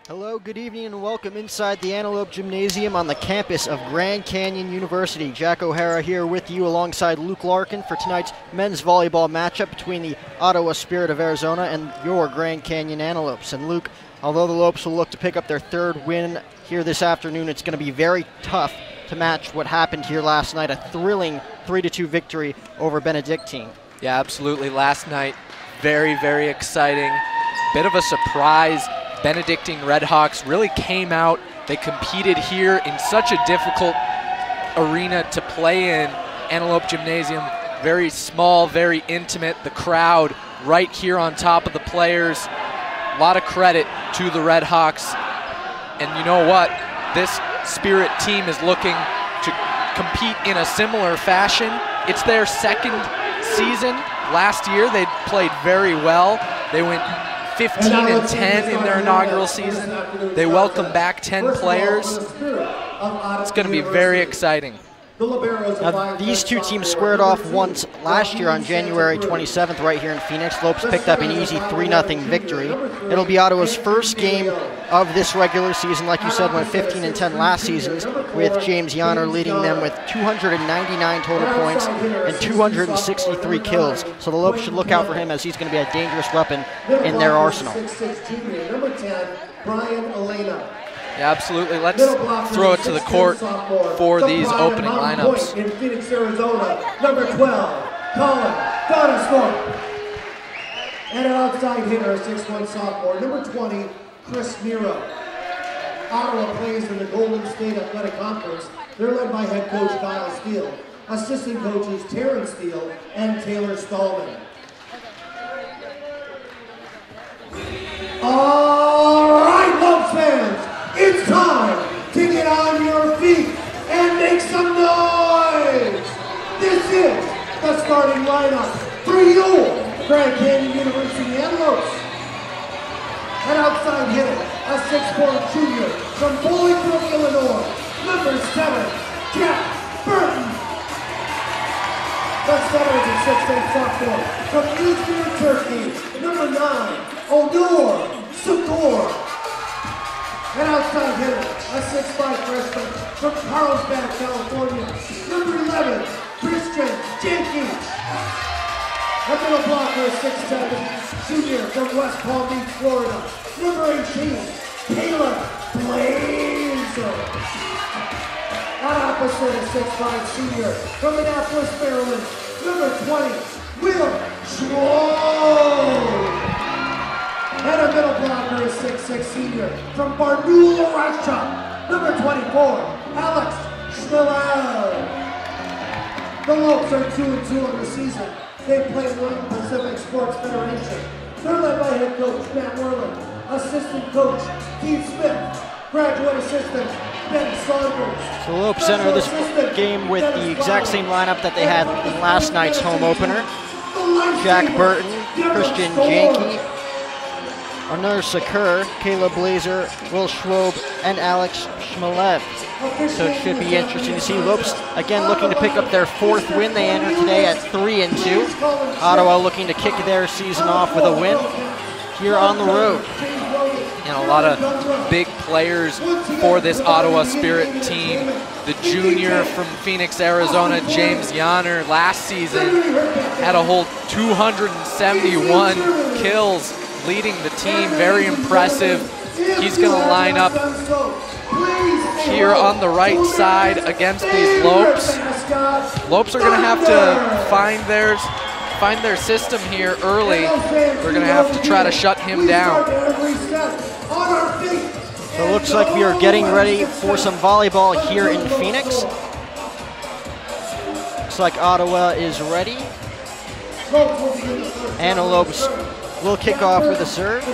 Hello, good evening, and welcome inside the Antelope Gymnasium on the campus of Grand Canyon University. Jack O'Hara here with you alongside Luke Larkin for tonight's men's volleyball matchup between the Ottawa Spirit of Arizona and your Grand Canyon Antelopes. And Luke, although the Lopes will look to pick up their third win here this afternoon, it's going to be very tough to match what happened here last night, a thrilling 3-2 victory over Benedictine. Yeah, absolutely. Last night, very, very exciting. Bit of a surprise. Benedictine Redhawks really came out. They competed here in such a difficult arena to play in. Antelope Gymnasium, very small, very intimate. The crowd right here on top of the players. A lot of credit to the Redhawks. And you know what? This Spirit team is looking to compete in a similar fashion. It's their second season. Last year they played very well. They went 15-10 in their inaugural season. They welcome back 10 players. It's going to be very exciting. Now, these two teams squared off once last year on January 27th right here in Phoenix. Lopes picked up an easy 3-0 victory. It'll be Ottawa's first game of this regular season. Like you said, went 15-10 last season, with James Yanner leading them with 299 total points and 263 kills. So the Lopes should look out for him, as he's going to be a dangerous weapon in their arsenal. Number 10, Brian Elena. Yeah, absolutely. Let's throw it to the court for these opening lineups. In Phoenix, Arizona, number 12, Colin Donisthorpe. And an outside hitter, a 6'1" sophomore, number 20, Chris Miro. Ottawa plays in the Golden State Athletic Conference. They're led by head coach Kyle Steele. Assistant coaches Taryn Steele and Taylor Stallman. All right, Lopes fans. It's time to get on your feet and make some noise! This is the starting lineup for your Grand Canyon University Antelopes. An outside hitter, a 6'4" junior from Bolingbrook, Illinois, number 7, Jack Burton. The center is a 6'8" sophomore from Izmir, Turkey, number 9, Onur Sukor. An outside hitter, a 6'5" freshman from Carlsbad, California, number 11, Christian Jenkins. A middle blocker, a 6'7" junior from West Palm Beach, Florida, number 18, Caleb Blazer. An opposite, a 6'5" senior from Annapolis, Maryland, number 20, Will Schroed. And a middle blocker, a 6'6" senior from Barnaul, Russia, number 24, Alex Schneller. The Lopes are 2-2 on the season. They play in the Pacific Sports Federation. They're led by head coach Matt Werland, assistant coach Keith Smith, graduate assistant Ben Saunders. So the Lopes enter this game with the exact same lineup that they had in last night's home opener. Jack Burton, Christian Janke, Onur Sukor, Caleb Blazer, Will Schroed, and Alex Schmelev. So it should be interesting to see. Lopes again looking to pick up their fourth win. They enter today at 3-2. Ottawa looking to kick their season off with a win here on the road. And a lot of big players for this Ottawa Spirit team. The junior from Phoenix, Arizona, James Yanner, last season had a whole 271 kills, leading the team. Very impressive. He's going to line up here on the right side against these Lopes. Lopes are going to have to find their system here early. They're going to have to try to shut him down. So it looks like we are getting ready for some volleyball here in Phoenix. Looks like Ottawa is ready. Antelopes will kick off with a serve,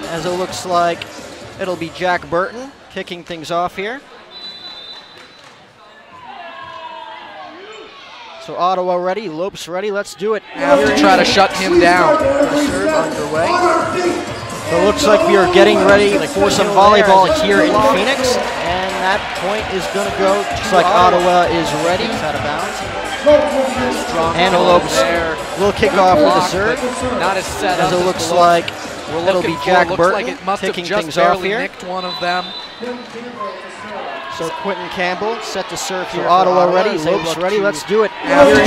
as it looks like it'll be Jack Burton kicking things off here. So Ottawa ready, Lopes ready, let's do it. Have to try to shut him down. Serve underway. So it looks like we are getting ready for some volleyball here in Phoenix, and that point is going to go. Looks like Ottawa is ready. It's out of bounds. Antelopes will kick off with a serve, not as set as up it looks like It'll be Jack Looks Burton like it must have kicking just things off barely here. nicked one of them. So Quentin Campbell set to serve here. Ottawa ready, Lopes ready, let's do it.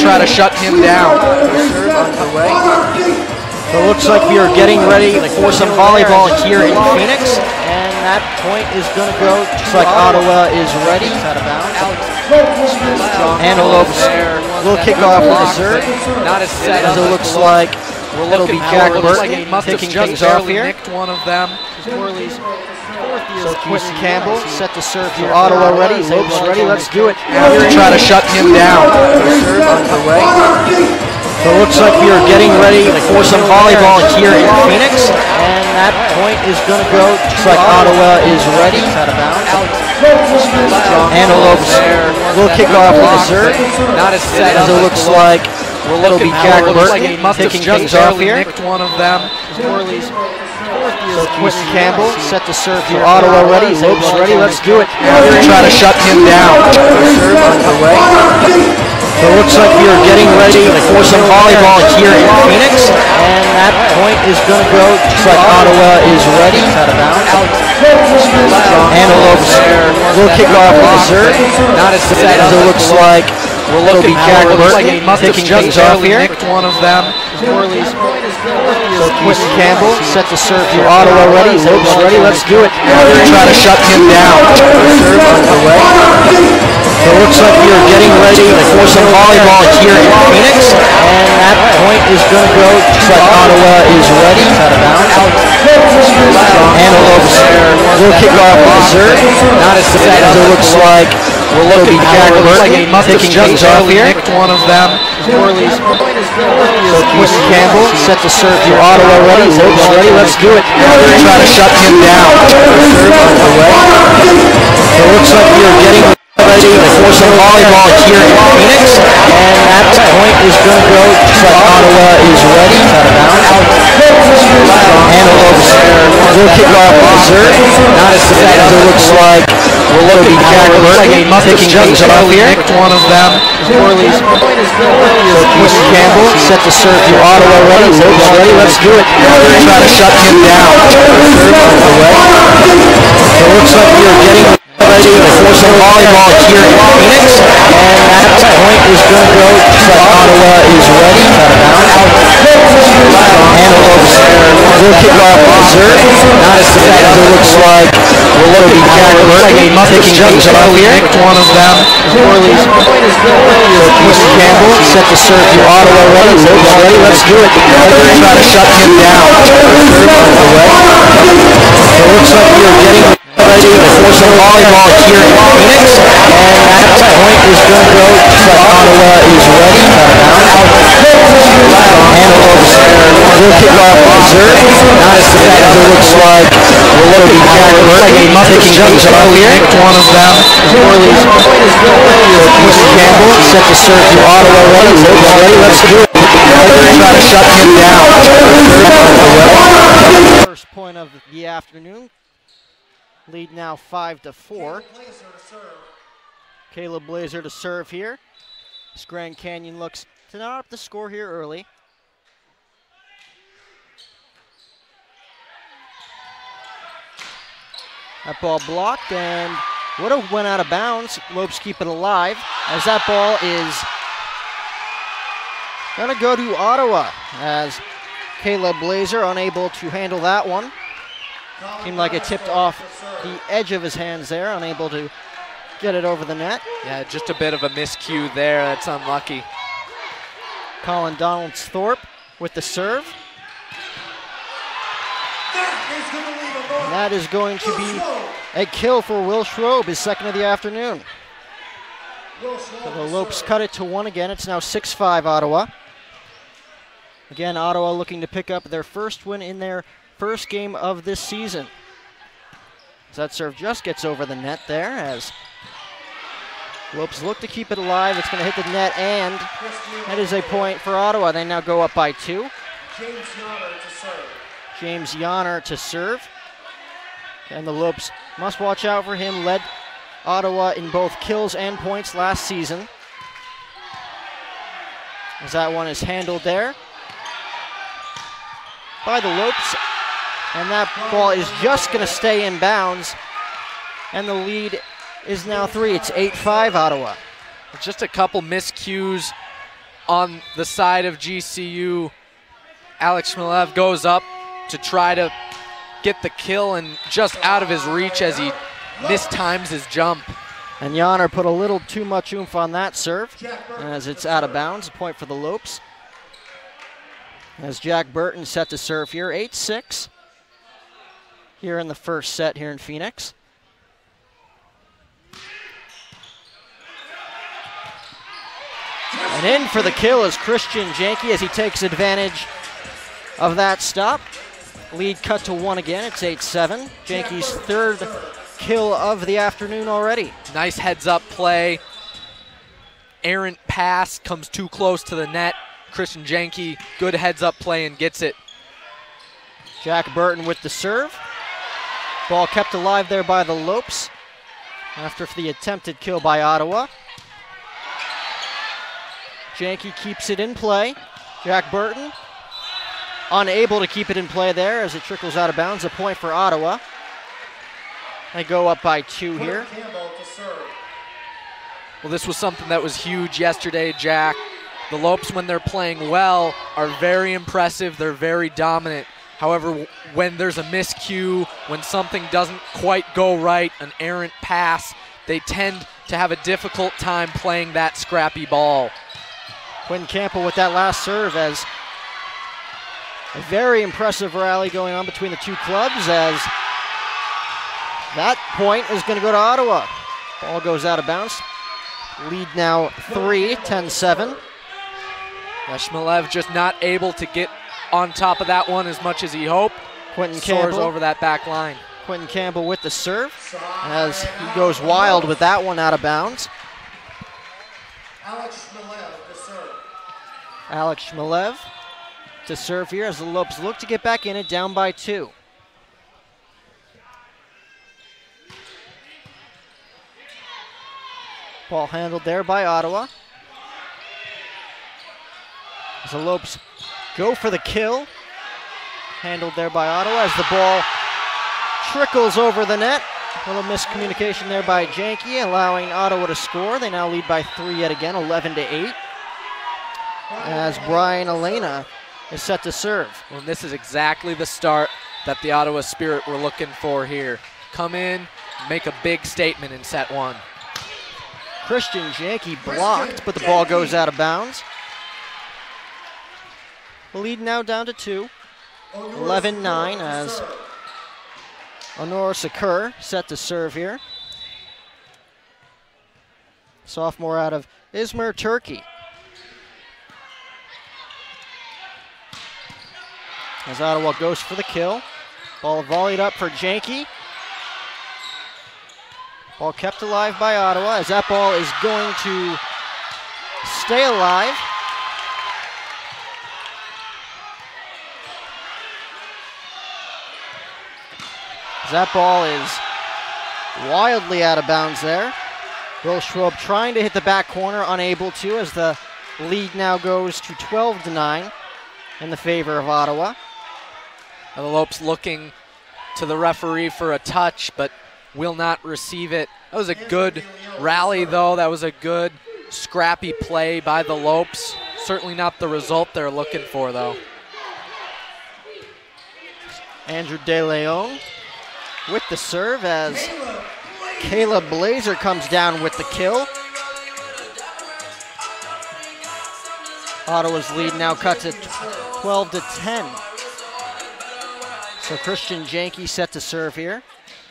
Try to shut him down. Serve underway. So it looks like we are getting ready for some volleyball here in Phoenix. And that point is going to go. Looks like Ottawa is ready. Out of bounds. Antelope's little kickoff with a serve. Not as set As it looks like it'll be Jack Burton kicking things off here. nicked one of them. So Quentin Campbell set to serve here. Ottawa ready, Lopes ready, let's do it. Try to shut him down. Serve underway. So it looks like we are getting ready for some volleyball here in Phoenix. And that point is going to go. Looks like Ottawa is ready. Out of bounds. Antelope's little kickoff with a serve. Not as set As it looks like it'll be Jack Burton kicking things off here. nicked one of them. So Quentin Campbell set to serve here. Ottawa ready, Lopes ready, let's do it. Try to shut him down. Serve underway. So it looks like we are getting ready for some volleyball here in Phoenix. And that point is going to go. Looks like Ottawa is ready. Out of bounds. Antelope's little kickoff with a serve. Not as set As it looks like it'll be Jack Burton kicking things off here. nicked one of them. So Quentin Campbell set to serve here. Ottawa ready, Lopes ready, let's do it. Try to shut him down. Serve underway. So it looks like we are getting ready for some volleyball here in Phoenix. And that point is going to go. Looks like Ottawa is ready. Out of bounds. Antelope's little kickoff with a serve. Not as set As it looks like it'll be Jack Burton kicking things off here. nicked one of them. So Quentin Campbell set to serve here. Ottawa ready, Lopes ready, let's do it. Try to shut him down. Serve underway. So it looks like we are getting ready for some volleyball here in Phoenix. And that point is going to go. Looks like Ottawa is ready. Out of bounds. Antelope's little kickoff with a serve. Not as set as it looks like it'll be Jack Burton kicking things off here. nicked one of them. So Quentin Campbell set to serve here. Ottawa ready, Lopes ready, let's do it. Try to shut him down. Serve underway. So it looks like we are getting ready for some volleyball here in Phoenix. And that point is going to go. Looks like Ottawa is ready. Out of bounds. Antelope's little kickoff with a serve. Not as set as it looks like it'll be Jack Burton kicking things off here. nicked one of them. So Quentin Campbell set to serve here. Ottawa ready, Lopes ready, let's do it. Try to shut him down. Serve underway. So it looks like we are getting ready for some volleyball here in Phoenix. And that point is going to go. Looks like Ottawa is ready. Out of bounds. Antelope's little kickoff with a serve. Not as set as it looks like it'll be Jack Burton kicking things off here. nicked one of them. So Quentin Campbell set to serve here. Ottawa ready, Lopes ready, let's do it. Try to shut him down. First point of the afternoon. Lead now 5-4. Caleb Blazer to serve here. This Grand Canyon looks to not up the score here early. That ball blocked and would have went out of bounds. Lopes keep it alive as that ball is going to go to Ottawa as Caleb Blazer unable to handle that one. Seemed like it tipped off the edge of his hands there, unable to get it over the net. Yeah, just a bit of a miscue there. That's unlucky. Colin Donalds-Thorpe with the serve. And that is going to be a kill for Will Schroeb, his second of the afternoon. So the Lopes cut it to 1 again. It's now 6-5 Ottawa. Again, Ottawa looking to pick up their first win in their first game of this season. So that serve just gets over the net there as Lopes look to keep it alive. It's going to hit the net, and that is a point for Ottawa. They now go up by 2. James Yonner to serve. And the Lopes must watch out for him. Led Ottawa in both kills and points last season. As that one is handled there by the Lopes. And that ball is just going to stay in bounds. And the lead is now 3. It's 8-5 Ottawa. Just a couple miscues on the side of GCU. Alex Shmilev goes up to try to get the kill and just out of his reach as he mistimes his jump. And Janner put a little too much oomph on that serve as it's out of bounds. A point for the Lopes. As Jack Burton set to serve here, 8-6 here in the first set here in Phoenix. And in for the kill is Christian Janke as he takes advantage of that stop. Lead cut to 1 again. It's 8-7. Janke's third kill of the afternoon already. Nice heads-up play. Errant pass comes too close to the net. Christian Janke, good heads-up play and gets it. Jack Burton with the serve. Ball kept alive there by the Lopes after the attempted kill by Ottawa. Janke keeps it in play. Jack Burton unable to keep it in play there as it trickles out of bounds. A point for Ottawa. They go up by 2 here. Well, this was something that was huge yesterday, Jack. The Lopes, when they're playing well, are very impressive. They're very dominant. However, when there's a miscue, when something doesn't quite go right, an errant pass, they tend to have a difficult time playing that scrappy ball. Quinn Campbell with that last serve as a very impressive rally going on between the two clubs as that point is going to go to Ottawa. Ball goes out of bounds. Lead now 3, 10-7. Shmilev just not able to get on top of that one as much as he hoped. Quentin Soars Campbell over that back line. Quentin Campbell with the serve as he goes wild with that one out of bounds. Alex Shmilev, the serve. Alex Shmilev to serve here as the Lopes look to get back in it, down by 2. Ball handled there by Ottawa. As the Lopes go for the kill. Handled there by Ottawa as the ball trickles over the net. A little miscommunication there by Janke, allowing Ottawa to score. They now lead by 3 yet again, 11-8. As Brian Elena is set to serve. Well, this is exactly the start that the Ottawa Spirit were looking for here. Come in, make a big statement in set 1. Christian Janke blocked, but the ball goes out of bounds. The lead now down to 2. 11-9 as Honor Sakur set to serve here. Sophomore out of Izmir, Turkey. As Ottawa goes for the kill. Ball volleyed up for Janke. Ball kept alive by Ottawa as that ball is going to stay alive. As that ball is wildly out of bounds there. Will Schroep trying to hit the back corner, unable to, as the lead now goes to 12-9 in the favor of Ottawa. The Lopes looking to the referee for a touch, but will not receive it. That was a good rally, though. That was a good, scrappy play by the Lopes. Certainly not the result they're looking for, though. Andrew De Leon with the serve as Caleb Blazer comes down with the kill. Ottawa's lead now cuts at 12-10. So Christian Janke set to serve here.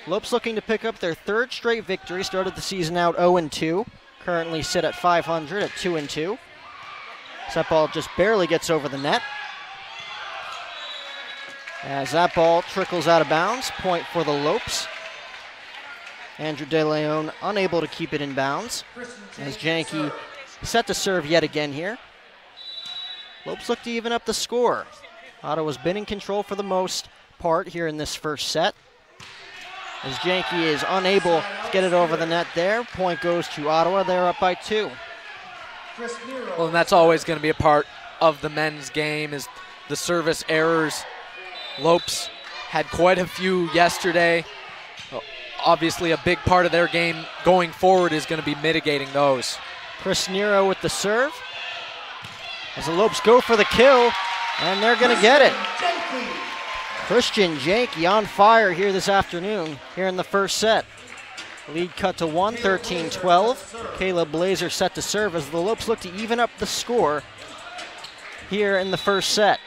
Lopes looking to pick up their 3rd straight victory. Started the season out 0-2. Currently sit at 500 at 2-2. That ball just barely gets over the net. As that ball trickles out of bounds, point for the Lopes. Andrew De Leon unable to keep it in bounds. As Janke set to serve yet again here. Lopes look to even up the score. Ottawa's been in control for the most part here in this first set. As Janke is unable to get it over the net there. Point goes to Ottawa. They're up by 2. Well, and that's always going to be a part of the men's game is the service errors. Lopes had quite a few yesterday. Obviously, a big part of their game going forward is going to be mitigating those. Chris Nero with the serve. As the Lopes go for the kill, and they're going to get it. Christian Janke on fire here this afternoon, here in the first set. Lead cut to 1, 13-12. Caleb Blazer set to serve as the Lopes look to even up the score here in the first set.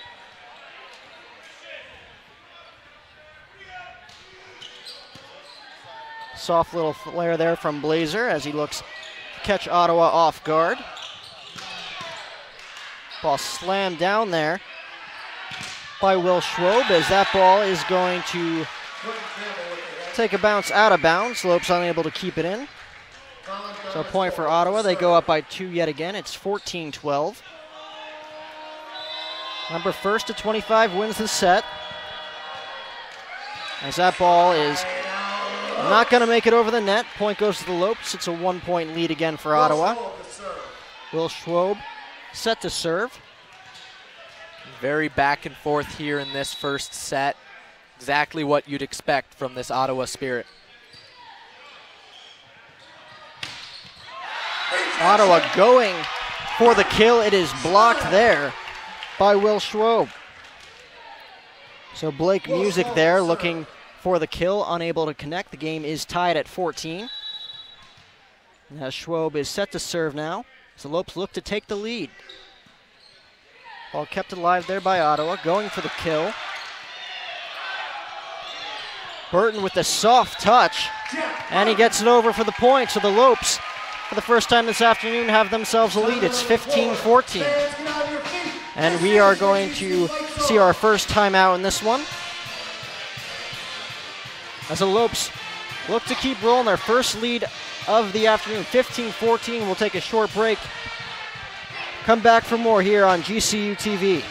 Soft little flare there from Blazer as he looks to catch Ottawa off guard. Ball slammed down there by Will Schwob as that ball is going to take a bounce out of bounds. Lopes unable to keep it in. So a point for Ottawa. They go up by 2 yet again. It's 14-12. Number first to 25 wins the set. As that ball is not going to make it over the net. Point goes to the Lopes. It's a 1-point lead again for Ottawa. Will Schwob set to serve. Very back and forth here in this first set. Exactly what you'd expect from this Ottawa Spirit. Ottawa going for the kill. It is blocked there by Will Schwob. So Blake Music there looking for the kill, unable to connect. The game is tied at 14. Now Schwob is set to serve now. So Lopes look to take the lead. Ball kept alive there by Ottawa, going for the kill. Burton with the soft touch, and he gets it over for the point. So the Lopes, for the first time this afternoon, have themselves a lead. It's 15-14. And we are going to see our first timeout in this one, as the Lopes look to keep rolling their first lead of the afternoon. 15-14. We'll take a short break. Come back for more here on GCU TV.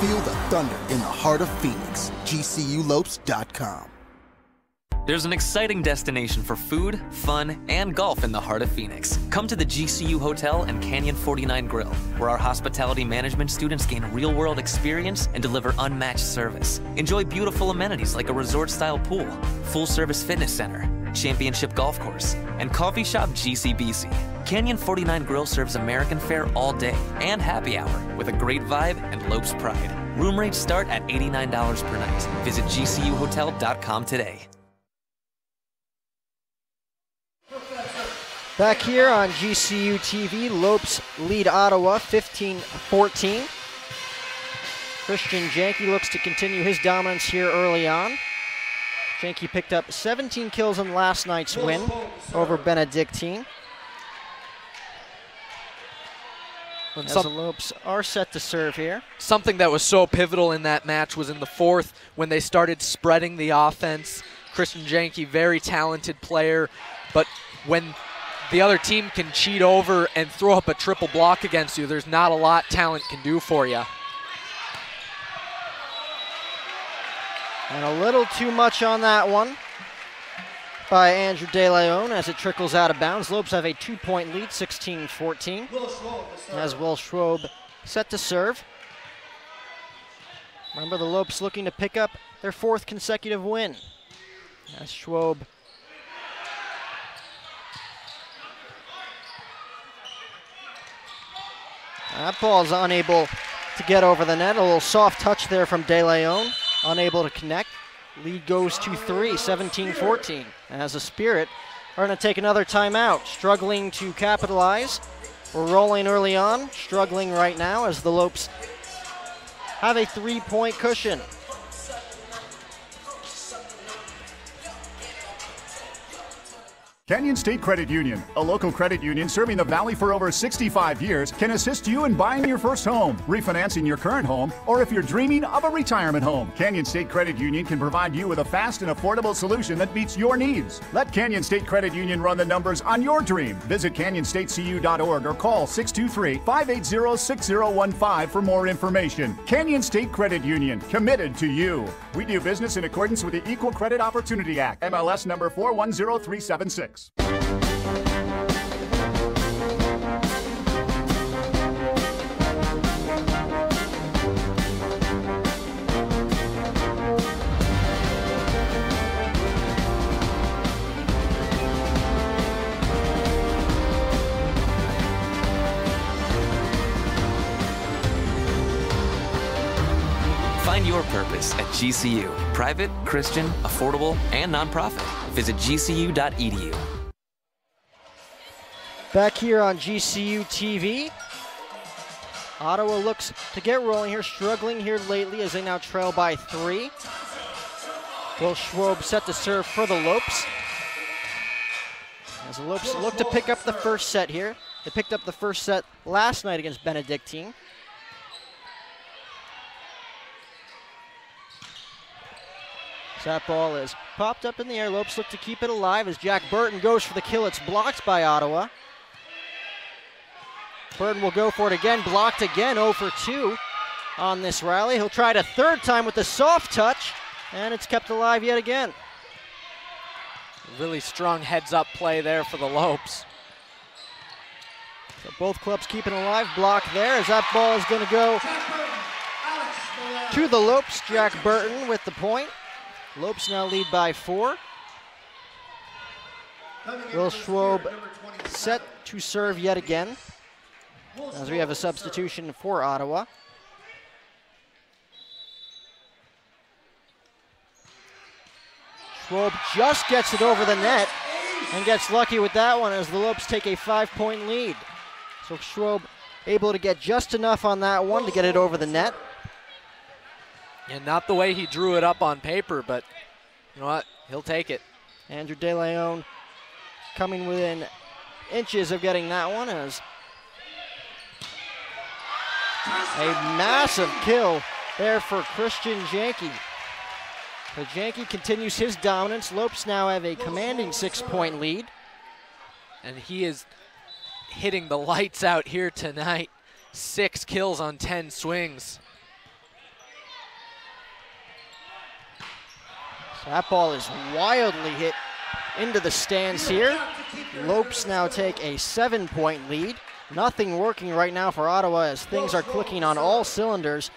Feel the thunder in the heart of Phoenix. GCULopes.com. There's an exciting destination for food, fun, and golf in the heart of Phoenix. Come to the GCU Hotel and Canyon 49 Grill, where our hospitality management students gain real-world experience and deliver unmatched service. Enjoy beautiful amenities like a resort-style pool, full-service fitness center, championship golf course, and coffee shop GCBC. Canyon 49 Grill serves American fare all day and happy hour with a great vibe and Lopes pride. Room rates start at $89 per night. Visit GCUHotel.com today. Back here on GCU TV, Lopes lead Ottawa 15-14. Christian Janke looks to continue his dominance here early on. Janke picked up 17 kills in last night's win over Benedictine. As the Lopes are set to serve here. Something that was so pivotal in that match was in the fourth when they started spreading the offense. Christian Janke, very talented player, but when the other team can cheat over and throw up a triple block against you, there's not a lot talent can do for you. And a little too much on that one by Andrew De Leon as it trickles out of bounds. Lopes have a 2-point lead, 16-14. As Will Schwob set to serve. Remember, the Lopes looking to pick up their 4th consecutive win. As Schwob that ball is unable to get over the net. A little soft touch there from De Leon. Unable to connect. Lead goes to 3, 17-14. As the Spirit are going to take another timeout. Struggling to capitalize. We're rolling early on. Struggling right now as the Lopes have a 3-point cushion. Canyon State Credit Union, a local credit union serving the Valley for over 65 years, can assist you in buying your first home, refinancing your current home, or if you're dreaming of a retirement home. Canyon State Credit Union can provide you with a fast and affordable solution that meets your needs. Let Canyon State Credit Union run the numbers on your dream. Visit canyonstatecu.org or call 623-580-6015 for more information. Canyon State Credit Union, committed to you. We do business in accordance with the Equal Credit Opportunity Act, MLS number 410376. Find your purpose at GCU. Private, Christian, affordable, and nonprofit. Visit gcu.edu. Back here on GCU TV. Ottawa looks to get rolling here, struggling here lately as they now trail by 3. Will Schwob set to serve for the Lopes. As the Lopes look to pick up the first set here. They picked up the first set last night against Benedictine. That ball is popped up in the air. Lopes look to keep it alive as Jack Burton goes for the kill. It's blocked by Ottawa. Burton will go for it again, blocked again, 0 for 2 on this rally. He'll try it a third time with the soft touch, and it's kept alive yet again. Really strong heads-up play there for the Lopes. So both clubs keeping alive. Block there as that ball is going to go to the Lopes. Jack Burton with the point. Lopes now lead by 4. Will Schwob set to serve yet again as we have a substitution for Ottawa. Schwob just gets it over the net and gets lucky with that one as the Lopes take a 5-point lead. So Schwob able to get just enough on that one to get it over the net. And not the way he drew it up on paper, but you know what? He'll take it. Andrew De Leon coming within inches of getting that one as a massive kill there for Christian Janke. But Janke continues his dominance. Lopes now have a commanding 6-point lead. And he is hitting the lights out here tonight. 6 kills on 10 swings. That ball is wildly hit into the stands here. Lopes now take a 7-point lead. Nothing working right now for Ottawa as things are clicking on all cylinders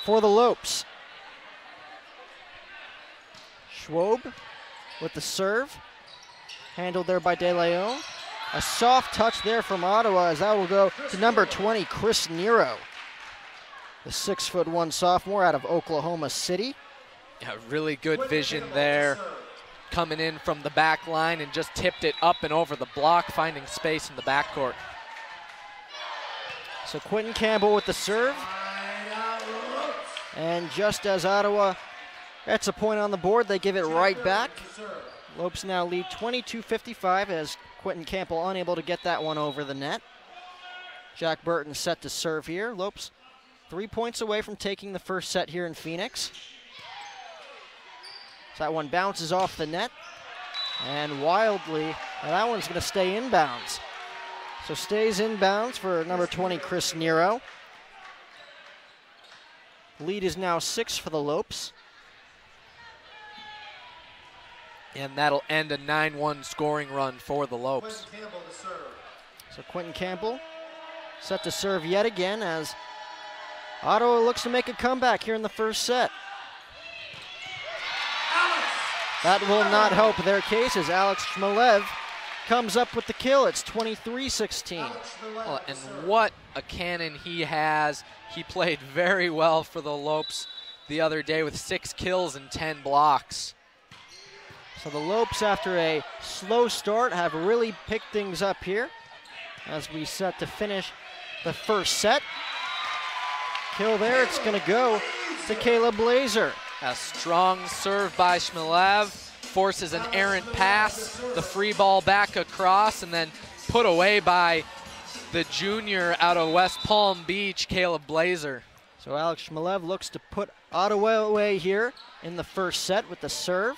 for the Lopes. Schwob with the serve. Handled there by De Leon. A soft touch there from Ottawa as that will go to number 20, Chris Nero. The 6'1" sophomore out of Oklahoma City. Yeah, really good vision there. Coming in from the back line and just tipped it up and over the block, finding space in the backcourt. So Quentin Campbell with the serve. And just as Ottawa gets a point on the board, they give it right back. Lopes now lead 22-55 as Quentin Campbell unable to get that one over the net. Jack Burton set to serve here. Lopes 3 points away from taking the first set here in Phoenix. So that one bounces off the net, and wildly, that one's going to stay inbounds. So stays inbounds for number 20, Chris Nero. Lead is now 6 for the Lopes. And that'll end a 9-1 scoring run for the Lopes. So Quentin Campbell set to serve yet again as Ottawa looks to make a comeback here in the first set. That will not help their case as Alex Shmelev comes up with the kill. It's 23-16. Well, and what a cannon he has. He played very well for the Lopes the other day with 6 kills and 10 blocks. So the Lopes, after a slow start, have really picked things up here as we set to finish the first set. Kill there, it's going to go to Caleb Blazer. A strong serve by Shmelev. forces an errant pass, the free ball back across, and then put away by the junior out of West Palm Beach, Caleb Blazer. So Alex Shmelev looks to put Ottawa away here in the first set with the serve.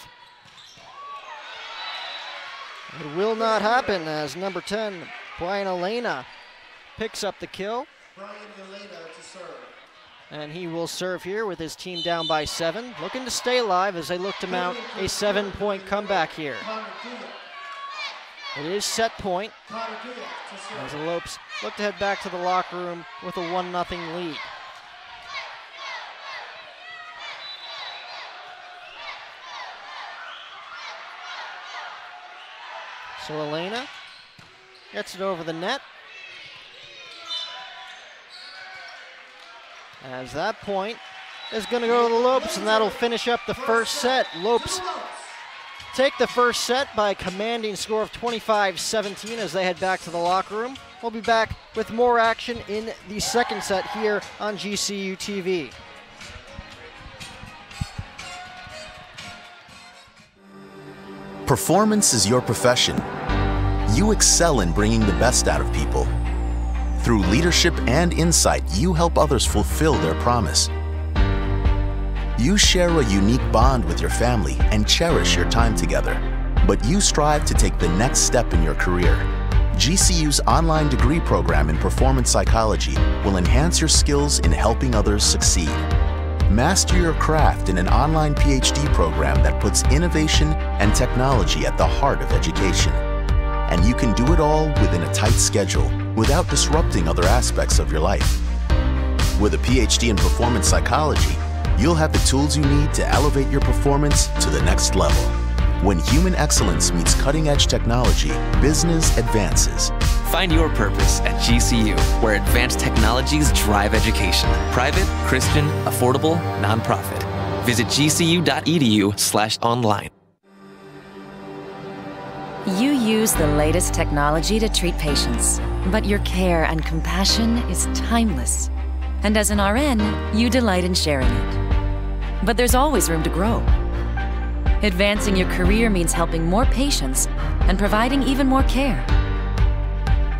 It will not happen as number 10, Brian Elena, picks up the kill. Brian Elena to serve. And he will serve here with his team down by 7, looking to stay alive as they look to mount a 7-point comeback here. It is set point as the Lopes look to head back to the locker room with a 1-0 lead. So Elena gets it over the net. As that point is going to go to the Lopes, and that'll finish up the first set. Lopes take the first set by a commanding score of 25-17 as they head back to the locker room. We'll be back with more action in the second set here on GCU TV. Performance is your profession. You excel in bringing the best out of people. Through leadership and insight, you help others fulfill their promise. You share a unique bond with your family and cherish your time together. But you strive to take the next step in your career. GCU's online degree program in performance psychology will enhance your skills in helping others succeed. Master your craft in an online PhD program that puts innovation and technology at the heart of education. And you can do it all within a tight schedule without disrupting other aspects of your life. With a PhD in performance psychology, you'll have the tools you need to elevate your performance to the next level. When human excellence meets cutting-edge technology, business advances. Find your purpose at GCU, where advanced technologies drive education. Private, Christian, affordable, nonprofit. Visit gcu.edu/online. You use the latest technology to treat patients, but your care and compassion is timeless. And as an RN, you delight in sharing it. But there's always room to grow. Advancing your career means helping more patients and providing even more care.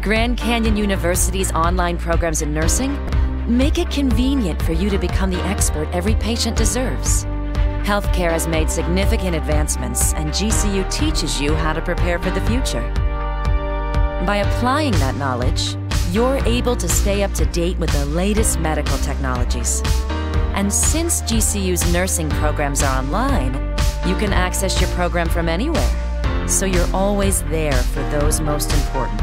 Grand Canyon University's online programs in nursing make it convenient for you to become the expert every patient deserves. Healthcare has made significant advancements, and GCU teaches you how to prepare for the future. By applying that knowledge, you're able to stay up to date with the latest medical technologies. And since GCU's nursing programs are online, you can access your program from anywhere, so you're always there for those most important.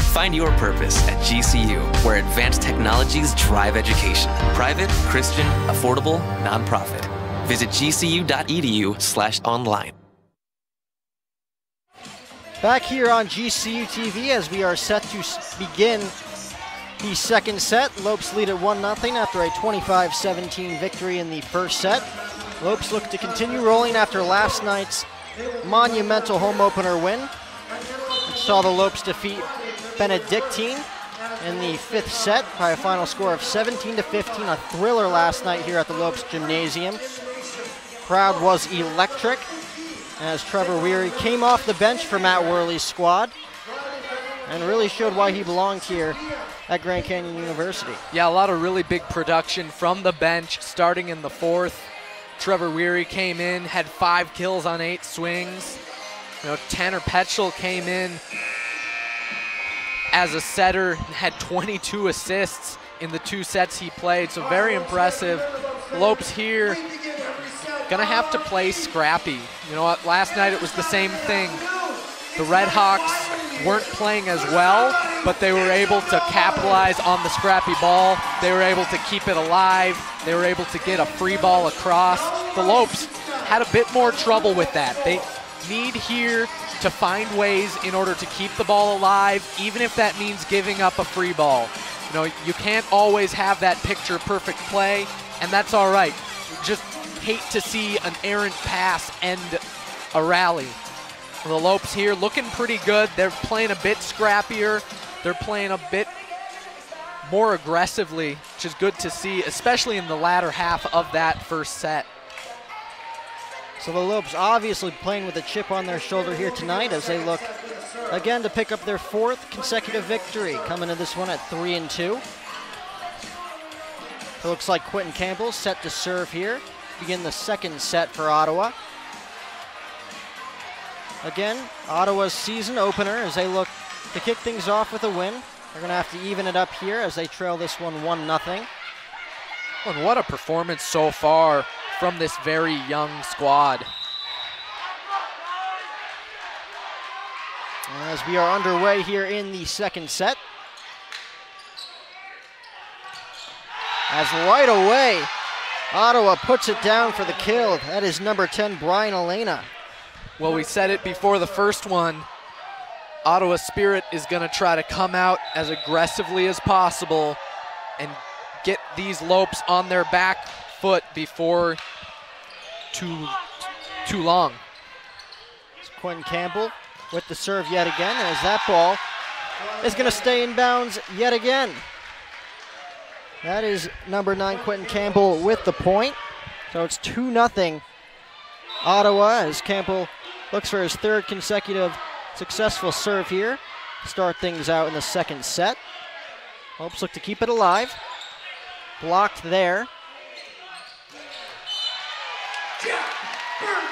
Find your purpose at GCU, where advanced technologies drive education. Private, Christian, affordable, nonprofit. Visit gcu.edu/online. Back here on GCU TV as we are set to begin the second set. Lopes lead at 1-0 after a 25-17 victory in the first set. Lopes look to continue rolling after last night's monumental home opener win, which saw the Lopes defeat Benedictine in the fifth set by a final score of 17-15, a thriller last night here at the Lopes Gymnasium. Crowd was electric as Trevor Weary came off the bench for Matt Worley's squad and really showed why he belonged here at Grand Canyon University. Yeah, a lot of really big production from the bench starting in the fourth. Trevor Weary came in, had 5 kills on 8 swings. Tanner Petchel came in as a setter, had 22 assists in the 2 sets he played, so very impressive. Lopes here gonna have to play scrappy. You know what, last night it was the same thing. The Red Hawks weren't playing as well, but they were able to capitalize on the scrappy ball. They were able to keep it alive. They were able to get a free ball across. The Lopes had a bit more trouble with that. They need here to find ways in order to keep the ball alive, even if that means giving up a free ball. You can't always have that picture-perfect play, and that's all right. Just hate to see an errant pass end a rally. The Lopes here looking pretty good. They're playing a bit scrappier. They're playing a bit more aggressively, which is good to see, especially in the latter half of that first set. So the Lopes obviously playing with a chip on their shoulder here tonight as they look again to pick up their 4th consecutive victory, coming to this one at 3-2. It looks like Quentin Campbell set to serve here, begin the 2nd set for Ottawa. Again, Ottawa's season opener as they look to kick things off with a win. They're going to have to even it up here as they trail this one 1-0. And what a performance so far from this very young squad. As we are underway here in the 2nd set. As right away, Ottawa puts it down for the kill. That is number 10, Brian Elena. Well, we said it before the first one. Ottawa Spirit is going to try to come out as aggressively as possible and get these Lopes on their back foot before too long. It's Quentin Campbell with the serve yet again, as that ball is going to stay in bounds yet again. That is number 9, Quentin Campbell with the point. So it's 2-0 Ottawa as Campbell looks for his 3rd consecutive successful serve here. Start things out in the 2nd set. Lopes look to keep it alive. Blocked there.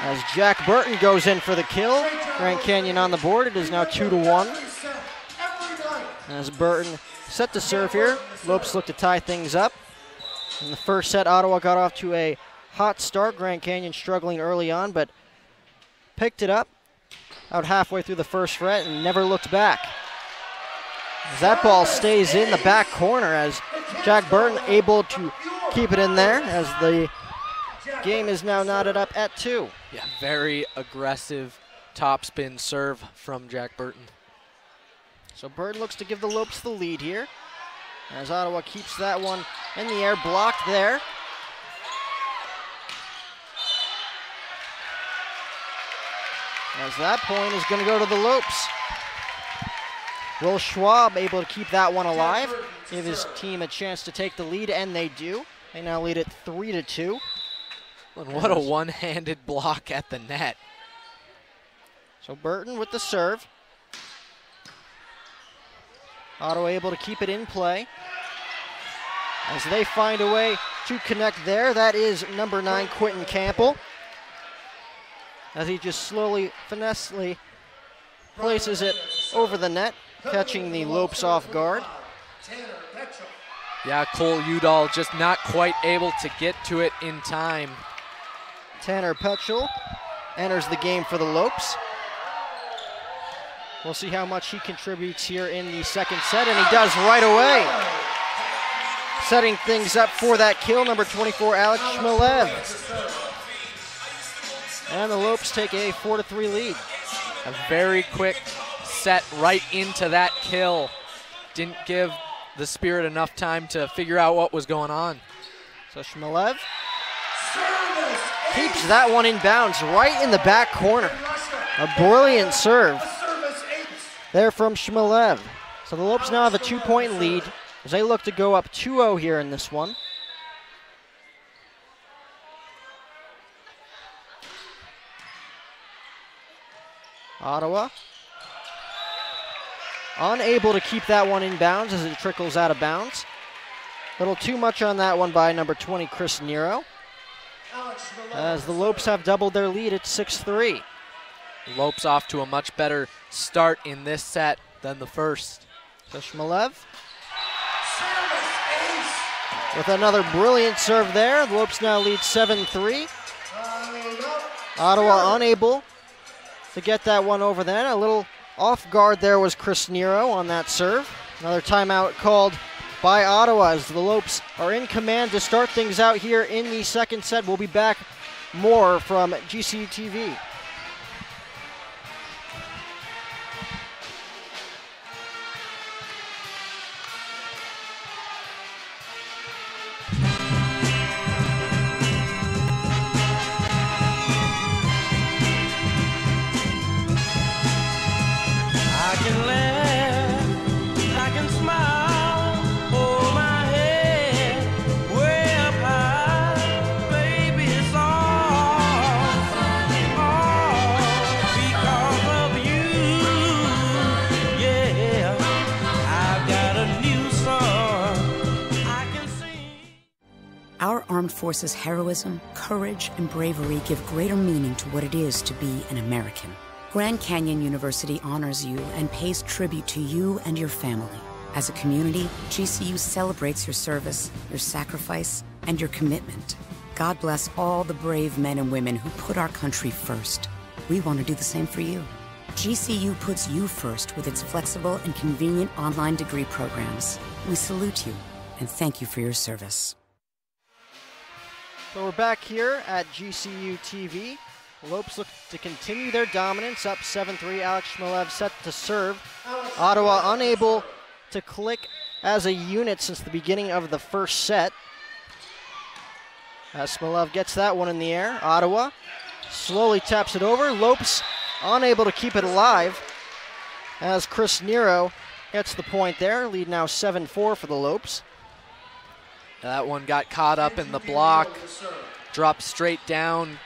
As Jack Burton goes in for the kill. Grand Canyon on the board. It is now 2-1. As Burton set to serve here. Lopes look to tie things up. In the 1st set, Ottawa got off to a hot start. Grand Canyon struggling early on, but picked it up out halfway through the 1st fret and never looked back. As that ball stays in the back corner as Jack Burton able to keep it in there as the game is now knotted up at 2. Yeah, very aggressive topspin serve from Jack Burton. So Burton looks to give the Lopes the lead here as Ottawa keeps that one in the air, blocked there. As that point is going to go to the Lopes. Will Schwab able to keep that one alive, give his team a chance to take the lead, and they do. They now lead it 3-2. And what a one-handed block at the net. So Burton with the serve. Ottawa able to keep it in play. As they find a way to connect there, that is number 9, Quentin Campbell. As he just slowly, finessely places it over the net, catching the Lopes off guard. Yeah, Cole Udall just not quite able to get to it in time. Tanner Petchel enters the game for the Lopes. We'll see how much he contributes here in the 2nd set, and he does right away. Setting things up for that kill, number 24, Alex Shmilev. And the Lopes take a 4-3 lead. A very quick set right into that kill. Didn't give the Spirit enough time to figure out what was going on. So Shmilev keeps that one in bounds right in the back corner. A brilliant serve there from Shmilev. So the Lopes now have a 2-point lead as they look to go up 2-0 here in this one. Ottawa unable to keep that one in bounds as it trickles out of bounds. A little too much on that one by number 20, Chris Nero. As the Lopes have doubled their lead at 6-3. Lopes off to a much better start in this set than the first. So Shmilev with another brilliant serve there. The Lopes now lead 7-3. Ottawa unable to get that one over then. A little off guard there was Chris Nero on that serve. Another timeout called by Ottawa as the Lopes are in command to start things out here in the 2nd set. We'll be back more from GCU TV. Force's heroism, courage, and bravery give greater meaning to what it is to be an American. Grand Canyon University honors you and pays tribute to you and your family. As a community, GCU celebrates your service, your sacrifice, and your commitment. God bless all the brave men and women who put our country first. We want to do the same for you. GCU puts you first with its flexible and convenient online degree programs. We salute you and thank you for your service. So we're back here at GCU TV. Lopes look to continue their dominance, up 7-3. Alex Shmelev set to serve. Ottawa unable to click as a unit since the beginning of the first set. As Shmelev gets that one in the air, Ottawa slowly taps it over. Lopes unable to keep it alive as Chris Nero gets the point there. Lead now 7-4 for the Lopes. That one got caught up in the block, dropped straight down.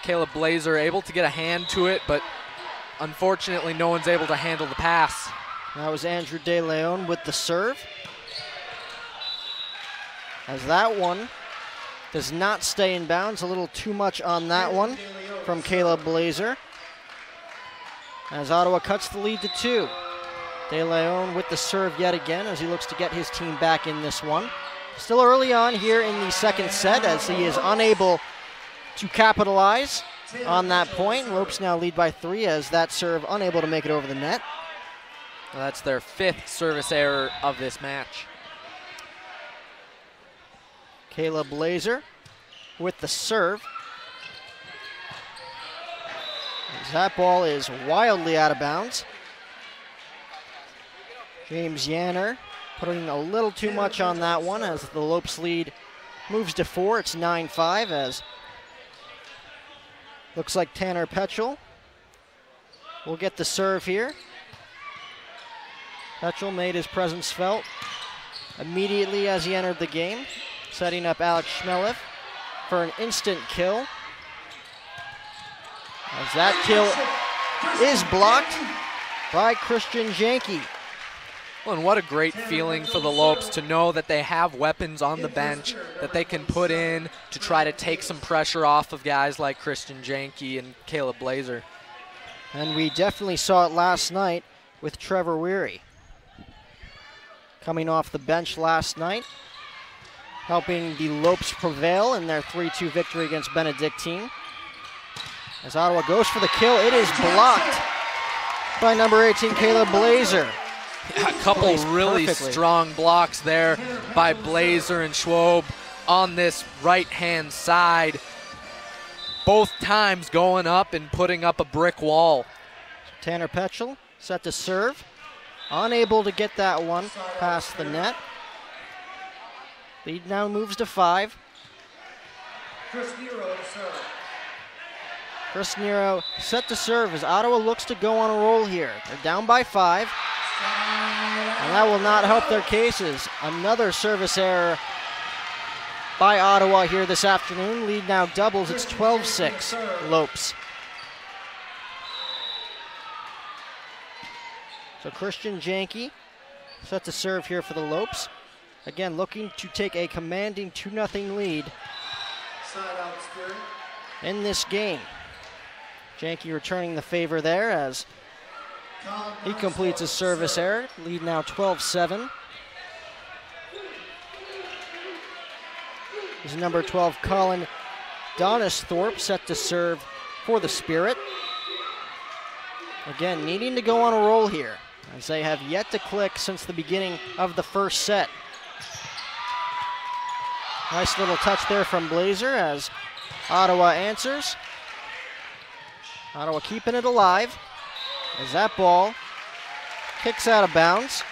Caleb Blazer able to get a hand to it, but unfortunately no one's able to handle the pass. That was Andrew De Leon with the serve. As that one does not stay in bounds, a little too much on that one from Caleb Blazer. As Ottawa cuts the lead to 2. De Leon with the serve yet again as he looks to get his team back in this one. Still early on here in the second set as he is unable to capitalize on that point. Lopes now lead by 3 as that serve unable to make it over the net. Well, that's their 5th service error of this match. Caleb Blazer with the serve. As that ball is wildly out of bounds. James Yanner putting a little too much on that one as the Lopes lead moves to 4. It's 9-5 as looks like Tanner Petchel will get the serve here. Petchel made his presence felt immediately as he entered the game, setting up Alex Shmelev for an instant kill. As that kill is blocked by Christian Janke. Well, and what a great feeling for the Lopes to know that they have weapons on the bench that they can put in to try to take some pressure off of guys like Christian Janke and Caleb Blazer. And we definitely saw it last night with Trevor Weary. Coming off the bench last night, helping the Lopes prevail in their 3-2 victory against Benedictine. As Ottawa goes for the kill, it is blocked by number 18, Caleb Blazer. Yeah, a couple really strong blocks there by Blazer and Schwob on this right-hand side. Both times going up and putting up a brick wall. Tanner Petchel set to serve. Unable to get that one past the net. Lead now moves to 5. Chris Nero to serve. Chris Nero set to serve as Ottawa looks to go on a roll here. They're down by 5. And that will not help their cases. Another service error by Ottawa here this afternoon. Lead now doubles. It's 12-6 Lopes. So Christian Janke set to serve here for the Lopes. Again, looking to take a commanding 2-0 lead in this game. Janke returning the favor there as he completes his service error. Lead now 12-7. This is number 12, Colin Donisthorpe, set to serve for the Spirit. Again, needing to go on a roll here, as they have yet to click since the beginning of the first set. Nice little touch there from Blazer as Ottawa answers. Ottawa keeping it alive as that ball kicks out of bounds.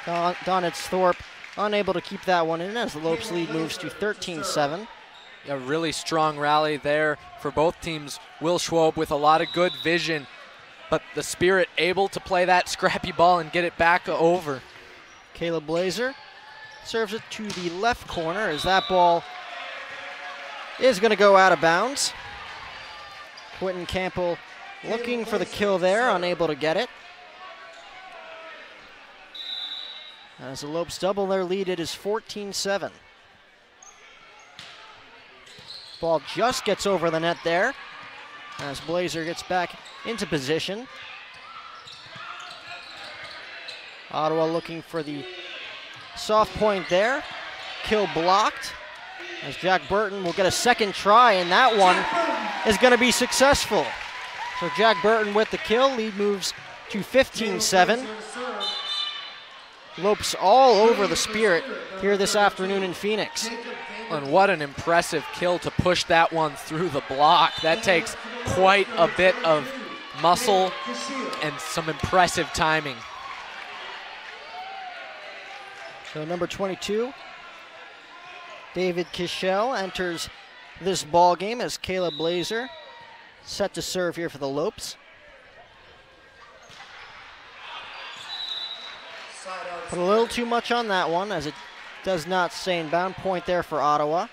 Donisthorpe unable to keep that one in as the Lopes lead moves to 13-7. A really strong rally there for both teams. Will Schwob with a lot of good vision, but the Spirit able to play that scrappy ball and get it back over. Caleb Blazer serves it to the left corner as that ball is going to go out of bounds. Quentin Campbell looking for the kill there, unable to get it. As the Lopes double their lead, it is 14-7. Ball just gets over the net there as Blazer gets back into position. Ottawa looking for the soft point there. Kill blocked as Jack Burton will get a second try, and that one is going to be successful. So Jack Burton with the kill. Lead moves to 15-7. Lopes all over the Spirit here this afternoon in Phoenix. And what an impressive kill to push that one through the block. That takes quite a bit of muscle and some impressive timing. So number 22, David Kischel enters this ball game as Caleb Blazer set to serve here for the Lopes. Put a little too much on that one as it does not stay in bound. Point there for Ottawa.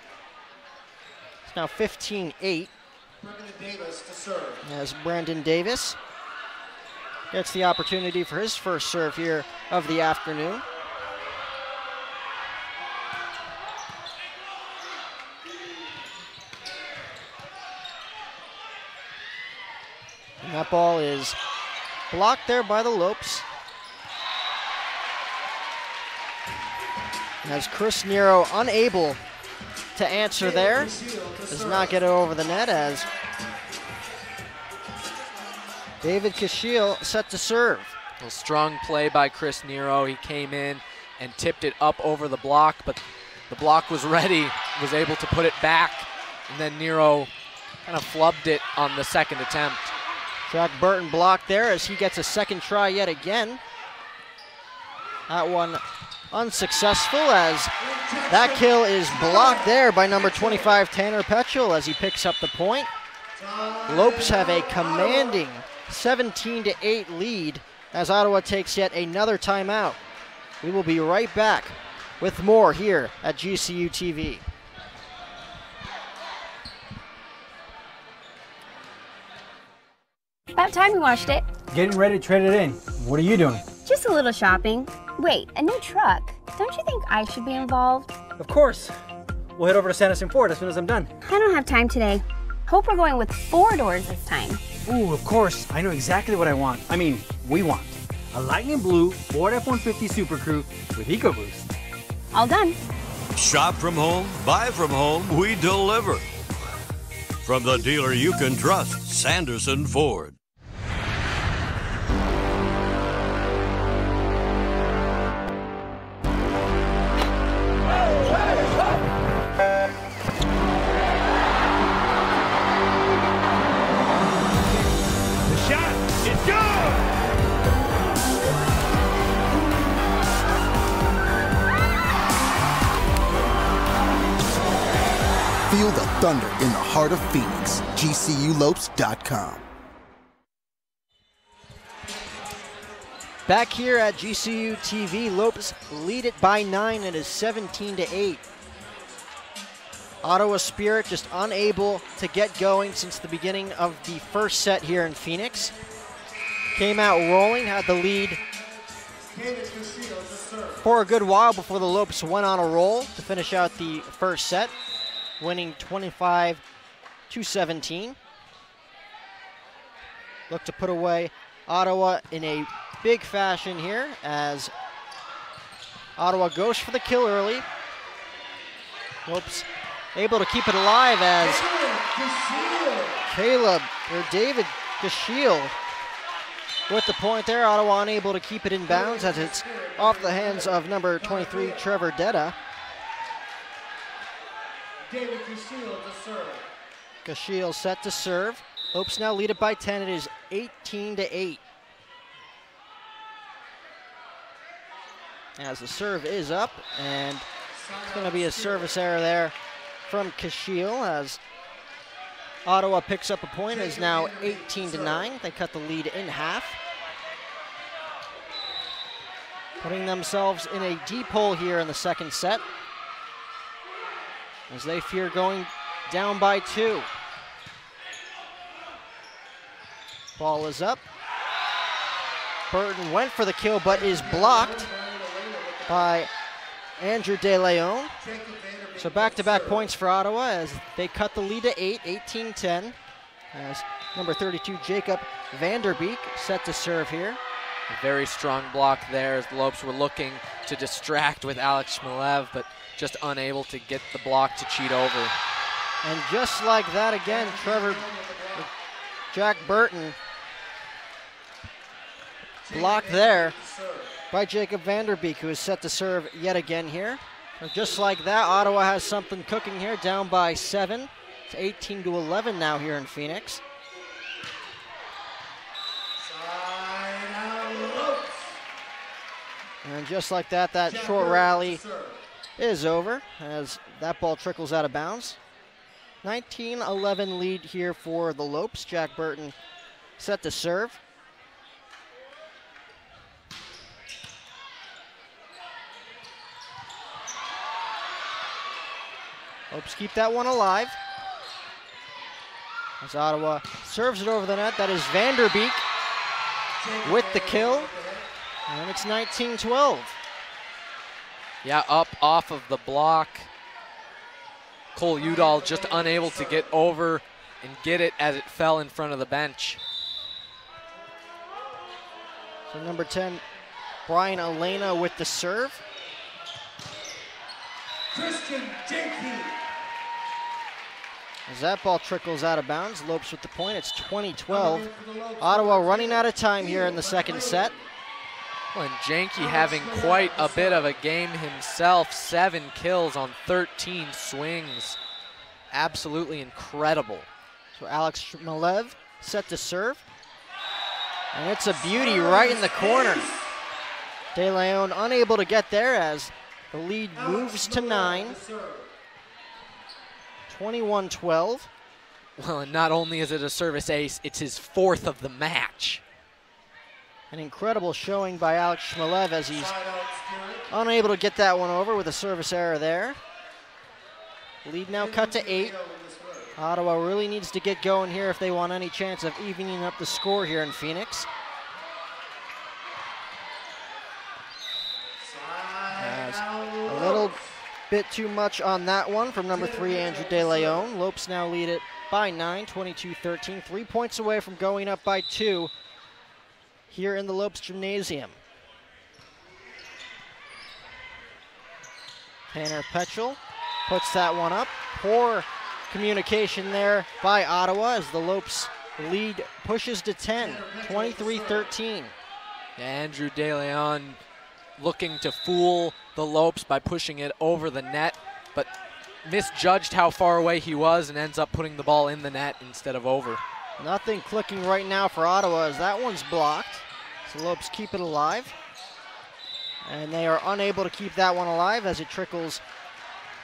It's now 15-8 as Brandon Davis gets the opportunity for his first serve here of the afternoon. And that ball is blocked there by the Lopes. As Chris Nero unable to answer there, does not get it over the net as David Kischel set to serve. A strong play by Chris Nero. He came in and tipped it up over the block, but the block was ready, was able to put it back, and then Nero kind of flubbed it on the second attempt. Jack Burton blocked there as he gets a second try yet again. That one unsuccessful as that kill is blocked there by number 25, Tanner Petchel, as he picks up the point. Lopes have a commanding 17-8 lead as Ottawa takes yet another timeout. We will be right back with more here at GCU TV. About time you watched it. Getting ready to trade it in. What are you doing? Just a little shopping. Wait, a new truck. Don't you think I should be involved? Of course. We'll head over to Sanderson Ford as soon as I'm done. I don't have time today. Hope we're going with 4 doors this time. Ooh, of course. I know exactly what I want. I mean, we want. A lightning blue Ford F-150 Super Crew with EcoBoost. All done. Shop from home, buy from home, we deliver. From the dealer you can trust, Sanderson Ford. Feel the thunder in the heart of Phoenix. GCULopes.com. Back here at GCU TV, Lopes lead it by 9. It is 17-8. Ottawa Spirit just unable to get going since the beginning of the first set here in Phoenix. Came out rolling, had the lead for a good while before the Lopes went on a roll to finish out the first set, winning 25-17. Look to put away Ottawa in a big fashion here as Ottawa goes for the kill early. Lopes able to keep it alive as David Kischel with the point there. Ottawa unable to keep it in bounds as it's off the hands of number 23, Trevor Detta. David Kischel to serve. Kischel set to serve. Lopes now lead it by 10. It is 18-8. As the serve is up, and it's going to be a service error there from Kischel as Ottawa picks up a point. It is now 18-9. They cut the lead in half, putting themselves in a deep hole here in the second set as they fear going down by 2. Ball is up. Burton went for the kill but is blocked by Andrew De Leon. So back-to-back points for Ottawa as they cut the lead to 8, 18-10. As number 32, Jacob Vanderbeek, set to serve here. A very strong block there as the Lopes were looking to distract with Alex Shmelev, but just unable to get the block to cheat over. And just like that again, Jack Burton blocked there by Jacob Vanderbeek, who is set to serve yet again here. And just like that, Ottawa has something cooking here, down by 7. It's 18-11 now here in Phoenix. And just like that, that short rally is over as that ball trickles out of bounds. 19-11 lead here for the Lopes. Jack Burton set to serve. Lopes keep that one alive. As Ottawa serves it over the net, that is Vanderbeek with the kill. And it's 19-12. Yeah, up off of the block. Cole Udall just unable to get over and get it as it fell in front of the bench. So number 10, Brian Elena with the serve. Christian Jenkins. As that ball trickles out of bounds, Lopes with the point. It's 20-12. Ottawa running out of time here in the second set. Well, and Janke having quite a bit of a game himself. 7 kills on 13 swings. Absolutely incredible. So Alex Shmelev set to serve. And it's a beauty right in the corner. De Leon unable to get there as the lead moves to 9. 21-12. Well, and not only is it a service ace, it's his 4th of the match. An incredible showing by Alex Shmelev as he's unable to get that one over with a service error there. Lead now cut to 8. Ottawa really needs to get going here if they want any chance of evening up the score here in Phoenix. A little bit too much on that one from number 3, Andrew De Leon. Lopes now lead it by 9, 22-13. 3 points away from going up by 2 here in the Lopes Gymnasium. Tanner Petchel puts that one up. Poor communication there by Ottawa as the Lopes lead pushes to 10, 23-13. Andrew De Leon looking to fool the Lopes by pushing it over the net, but misjudged how far away he was and ends up putting the ball in the net instead of over. Nothing clicking right now for Ottawa as that one's blocked. So Lopes keep it alive. And they are unable to keep that one alive as it trickles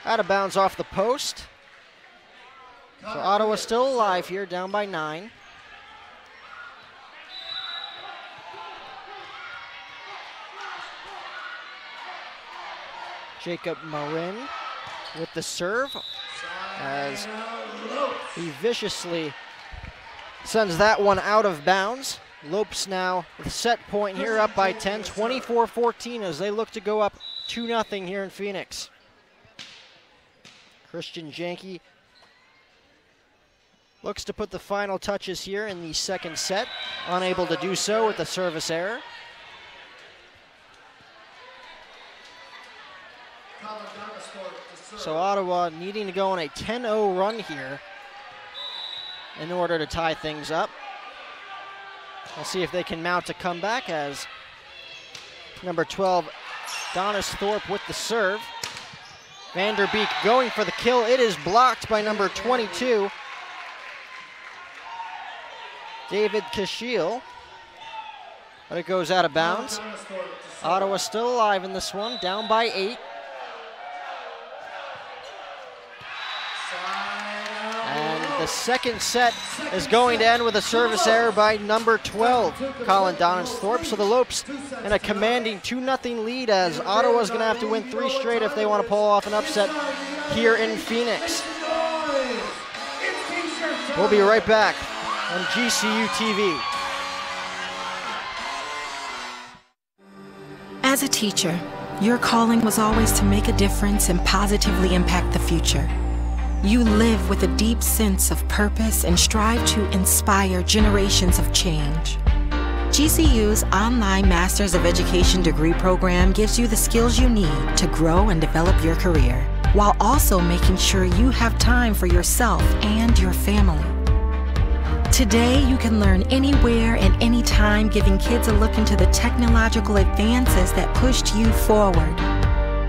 out of bounds off the post. So Ottawa still alive here, down by 9. Jacob Marin with the serve as he viciously sends that one out of bounds. Lopes now with a set point here, up by 10, 24-14 as they look to go up 2-0 here in Phoenix. Christian Janke looks to put the final touches here in the second set, unable to do so with a service error. So Ottawa needing to go on a 10-0 run here in order to tie things up. We'll see if they can mount a comeback as number 12, Donis Thorpe with the serve. Vanderbeek going for the kill. It is blocked by number 22, David Kashiel, but it goes out of bounds. Ottawa still alive in this one, down by 8. And the second set is going to end with a service error by number 12, Colin Donis Thorpe. So the Lopes in a commanding 2-0 lead as Ottawa's going to have to win 3 straight if they want to pull off an upset here in Phoenix. We'll be right back on GCU TV. As a teacher, Your calling was always to make a difference and positively impact the future. You live with a deep sense of purpose and strive to inspire generations of change. GCU's online Masters of Education degree program gives you the skills you need to grow and develop your career, while also making sure you have time for yourself and your family. Today, you can learn anywhere and anytime, giving kids a look into the technological advances that pushed you forward.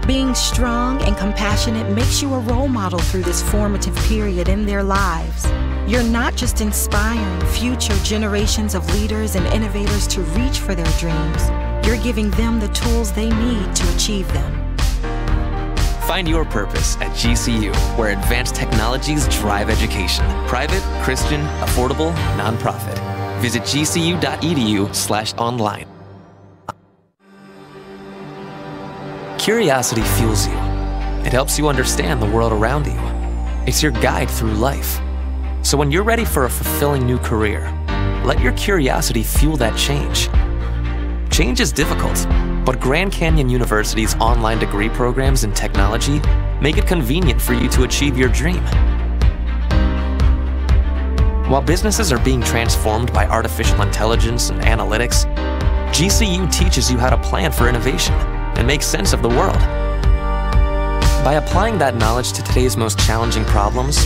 Being strong and compassionate makes you a role model through this formative period in their lives. You're not just inspiring future generations of leaders and innovators to reach for their dreams, you're giving them the tools they need to achieve them. Find your purpose at GCU, where advanced technologies drive education. Private, Christian, affordable, nonprofit. Visit gcu.edu/online. Curiosity fuels you. It helps you understand the world around you. It's your guide through life. So when you're ready for a fulfilling new career, let your curiosity fuel that change. Change is difficult, but Grand Canyon University's online degree programs in technology make it convenient for you to achieve your dream. While businesses are being transformed by artificial intelligence and analytics, GCU teaches you how to plan for innovation and make sense of the world. By applying that knowledge to today's most challenging problems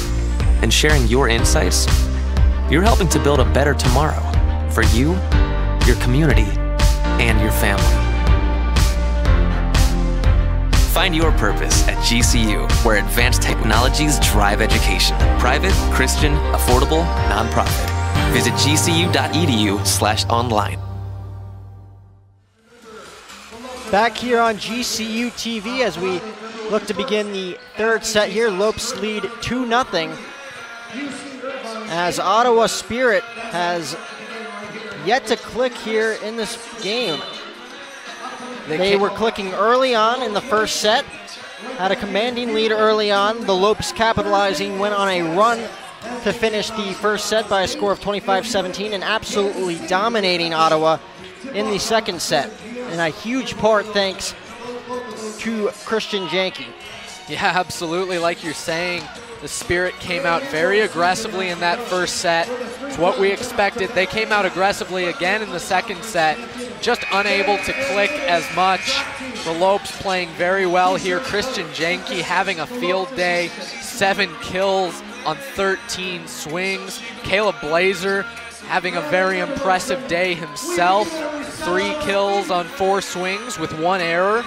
and sharing your insights, you're helping to build a better tomorrow for you, your community, and your family. Find your purpose at GCU, where advanced technologies drive education. Private, Christian, affordable, nonprofit. Visit gcu.edu/online. Back here on GCU TV as we look to begin the third set here. Lopes lead 2-0 as Ottawa Spirit has yet to click here in this game. They were clicking early on in the first set, had a commanding lead early on. The Lopes capitalizing, went on a run to finish the first set by a score of 25-17 and absolutely dominating Ottawa in the second set. And a huge part thanks to Christian Janke. Yeah, absolutely. Like you're saying, the Spirit came out very aggressively in that first set. It's what we expected. They came out aggressively again in the second set, just unable to click as much. The Lopes playing very well here. Christian Janke having a field day, 7 kills on 13 swings. Caleb Blazer having a very impressive day himself. 3 kills on 4 swings with 1 error.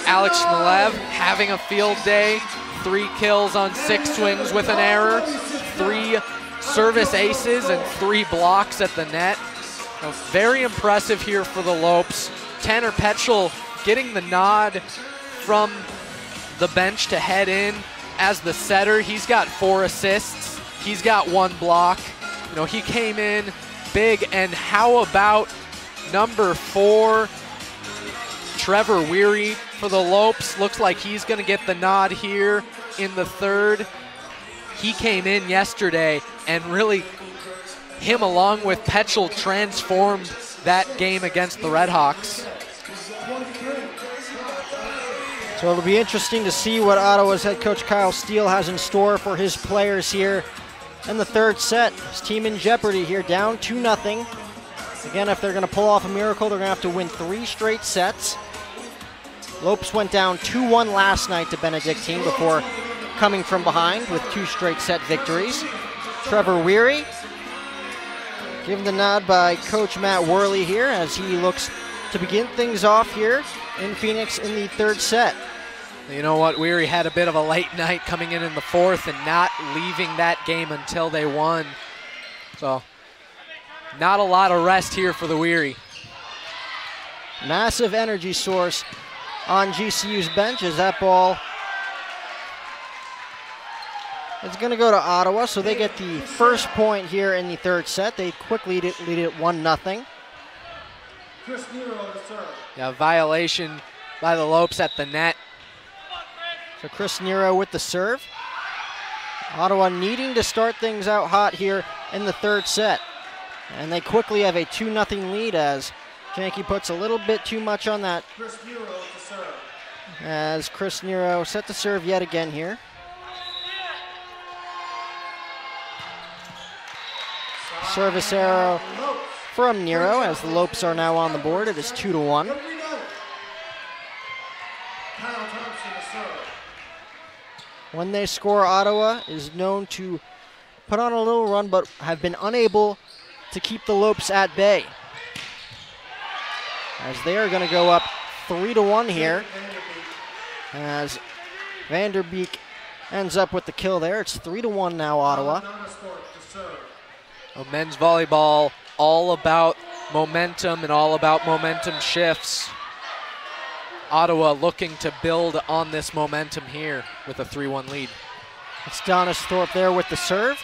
Alex Shmelev having a field day. 3 kills on 6 swings with an error. 3 service aces and 3 blocks at the net. Very impressive here for the Lopes. Tanner Petchel getting the nod from the bench to head in as the setter. He's got 4 assists. He's got 1 block. You know, he came in big. And how about number 4, Trevor Weary for the Lopes? Looks like he's going to get the nod here in the third. He came in yesterday and really, him along with Petchel, transformed that game against the Redhawks. So it'll be interesting to see what Ottawa's head coach Kyle Steele has in store for his players here in the third set. His team in jeopardy here, down 2-0. Again, if they're going to pull off a miracle, they're going to have to win 3 straight sets. Lopes went down 2-1 last night to Benedictine before coming from behind with 2 straight set victories. Trevor Weary, given the nod by Coach Matt Worley here as he looks to begin things off here in Phoenix in the third set. You know what, Weary had a bit of a late night coming in the fourth and not leaving that game until they won. So, not a lot of rest here for the Weary. Massive energy source on GCU's bench as that ball is going to go to Ottawa, so they get the first point here in the third set. They quickly lead it 1-0. Yeah, violation by the Lopes at the net. So Chris Nero with the serve. Ottawa needing to start things out hot here in the third set. And they quickly have a 2-0 lead as Janke puts a little bit too much on that as Chris Nero set to serve yet again here. Service arrow from Nero as the Lopes are now on the board. It is 2-1. When they score, Ottawa is known to put on a little run but have been unable to keep the Lopes at bay, as they are going to go up 3-1 here, as Vanderbeek ends up with the kill there. It's 3-1 now, Ottawa. Well, men's volleyball, all about momentum and all about momentum shifts. Ottawa looking to build on this momentum here with a 3-1 lead. It's Donis Thorpe there with the serve.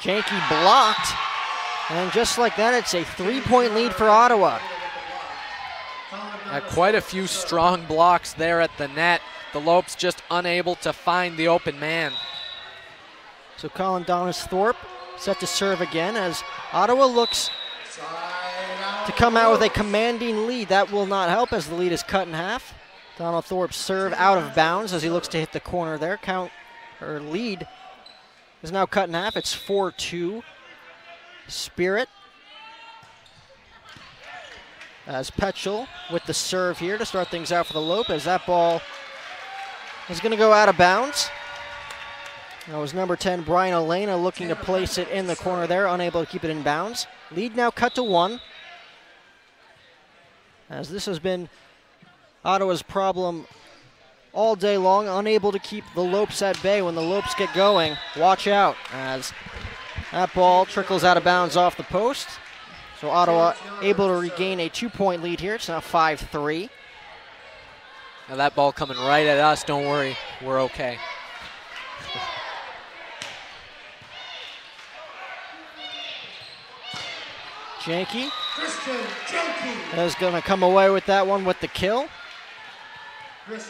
Janke blocked, and just like that, it's a 3-point lead for Ottawa. Quite a few strong blocks there at the net. The Lopes just unable to find the open man. So Colin Donis Thorpe set to serve again as Ottawa looks to come out with a commanding lead. That will not help as the lead is cut in half. Donald Thorpe's serve out of bounds as he looks to hit the corner there. Lead is now cut in half. It's 4-2. Spirit. As Petchel with the serve here to start things out for the Lope, as that ball is going to go out of bounds. That was number 10, Brian Elena, looking to place it in the corner there, unable to keep it in bounds. Lead now cut to 1. As this has been Ottawa's problem all day long, unable to keep the Lopes at bay. When the Lopes get going, watch out, as that ball trickles out of bounds off the post. So Ottawa able to regain a 2-point lead here. It's now 5-3. Now that ball coming right at us, don't worry, we're okay. Janke is going to come away with that one with the kill.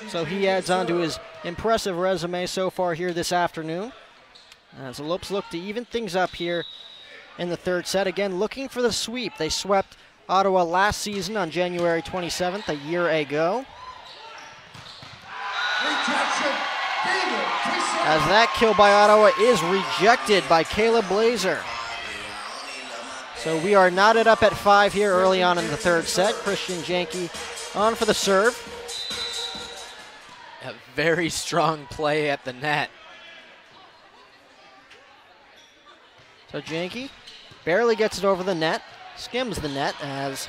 So he adds on to his impressive resume so far here this afternoon. As the Lopes look to even things up here in the third set. Again, looking for the sweep. They swept Ottawa last season on January 27th, a year ago. As that kill by Ottawa is rejected by Caleb Blazer. So we are knotted up at 5 here early on in the third set. Christian Janke on for the serve. A very strong play at the net. So Janke barely gets it over the net, skims the net as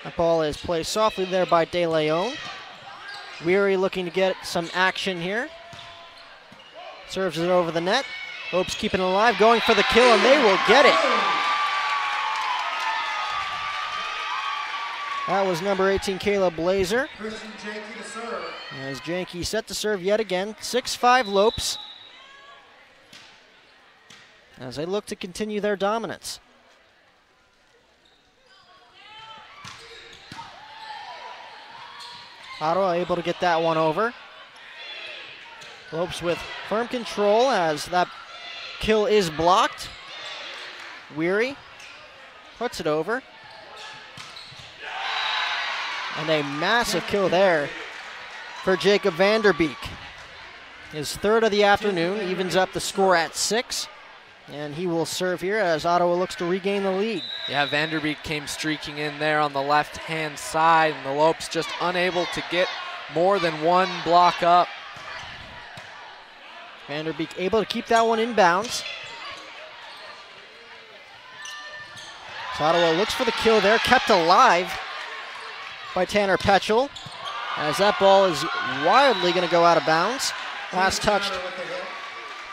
that ball is placed softly there by De Leon. Weary looking to get some action here. Serves it over the net. Lopes keeping it alive, going for the kill, and they will get it. That was number 18, Caleb Blazer. Christian Janke to serve. As Janke set to serve yet again. 6-5 Lopes. As they look to continue their dominance. Ottawa able to get that one over. Lopes with firm control as that kill is blocked. Weary puts it over. And a massive kill there for Jacob Vanderbeek. His third of the afternoon, evens up the score at 6. And he will serve here as Ottawa looks to regain the lead. Yeah, Vanderbeek came streaking in there on the left-hand side, and the Lopes just unable to get more than one block up. Vanderbeek able to keep that one in bounds. So Ottawa looks for the kill there, kept alive by Tanner Petchel, as that ball is wildly going to go out of bounds. Last touched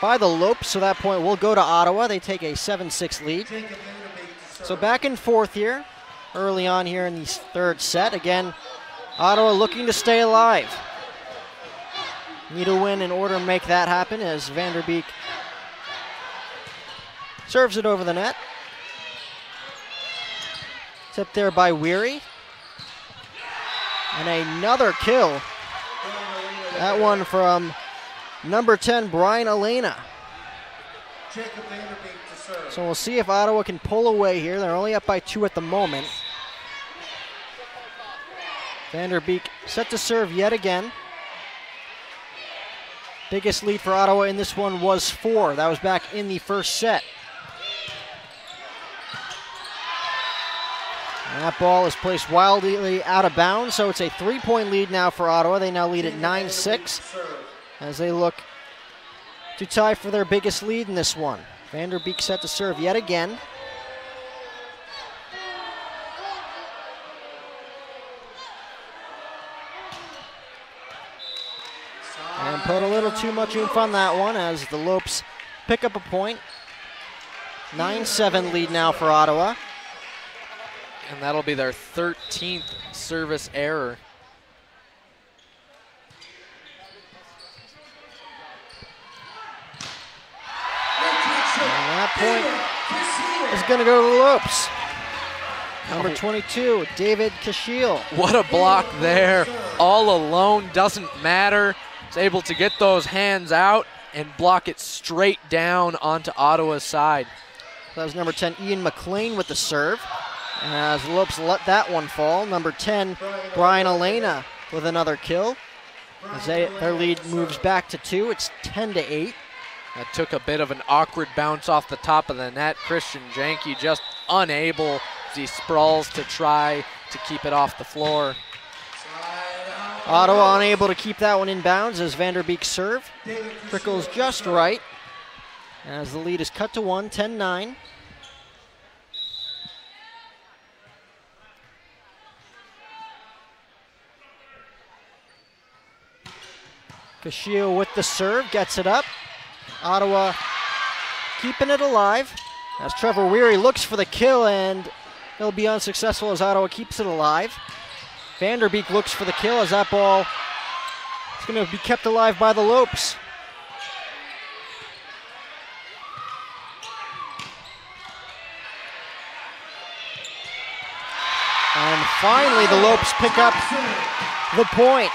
by the Lopes, so that point will go to Ottawa. They take a 7-6 lead. So back and forth here, early on here in the third set. Again, Ottawa looking to stay alive. Need a win in order to make that happen as Vanderbeek serves it over the net. Tipped there by Weary. And another kill. That one from number 10, Brian Elena. So we'll see if Ottawa can pull away here. They're only up by 2 at the moment. Vanderbeek set to serve yet again. Biggest lead for Ottawa in this one was 4. That was back in the first set. And that ball is placed wildly out of bounds, so it's a 3-point lead now for Ottawa. They now lead at 9-6 as they look to tie for their biggest lead in this one. Vanderbeek set to serve yet again. And put a little too much oomph on that one as the Lopes pick up a point. 9-7 lead now for Ottawa. And that'll be their 13th service error. And that point is going to go to the Lopes. Number 22, David Kashiel. What a block there. All alone, doesn't matter. He's able to get those hands out and block it straight down onto Ottawa's side. That was number 10, Ian McLean with the serve. As the Lopes let that one fall. Number 10, Brian Elena with another kill. As their lead moves back to 2, it's 10-8. That took a bit of an awkward bounce off the top of the net. Christian Janke just unable as he sprawls to try to keep it off the floor. Ottawa unable to keep that one in bounds as Vanderbeek's serve trickles just right. As the lead is cut to 1, 10-9. Kashiel with the serve, gets it up. Ottawa keeping it alive as Trevor Weary looks for the kill, and he'll be unsuccessful as Ottawa keeps it alive. Vanderbeek looks for the kill as that ball is going to be kept alive by the Lopes. And finally the Lopes pick up the point.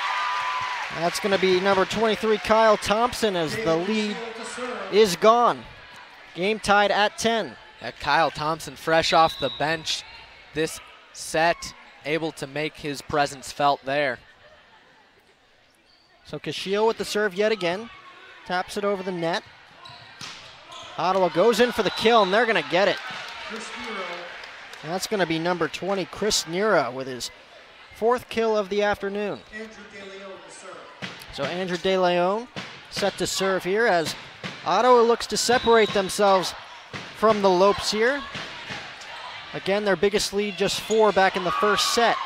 That's going to be number 23, Kyle Thompson, as the lead is gone. Game tied at 10. Kyle Thompson, fresh off the bench this set, able to make his presence felt there. So Kashiel with the serve yet again. Taps it over the net. Ottawa goes in for the kill, and they're going to get it. And that's going to be number 20, Chris Nira, with his 4th kill of the afternoon. So Andrew De Leon set to serve here as Ottawa looks to separate themselves from the Lopes here. Again, their biggest lead just 4 back in the first set.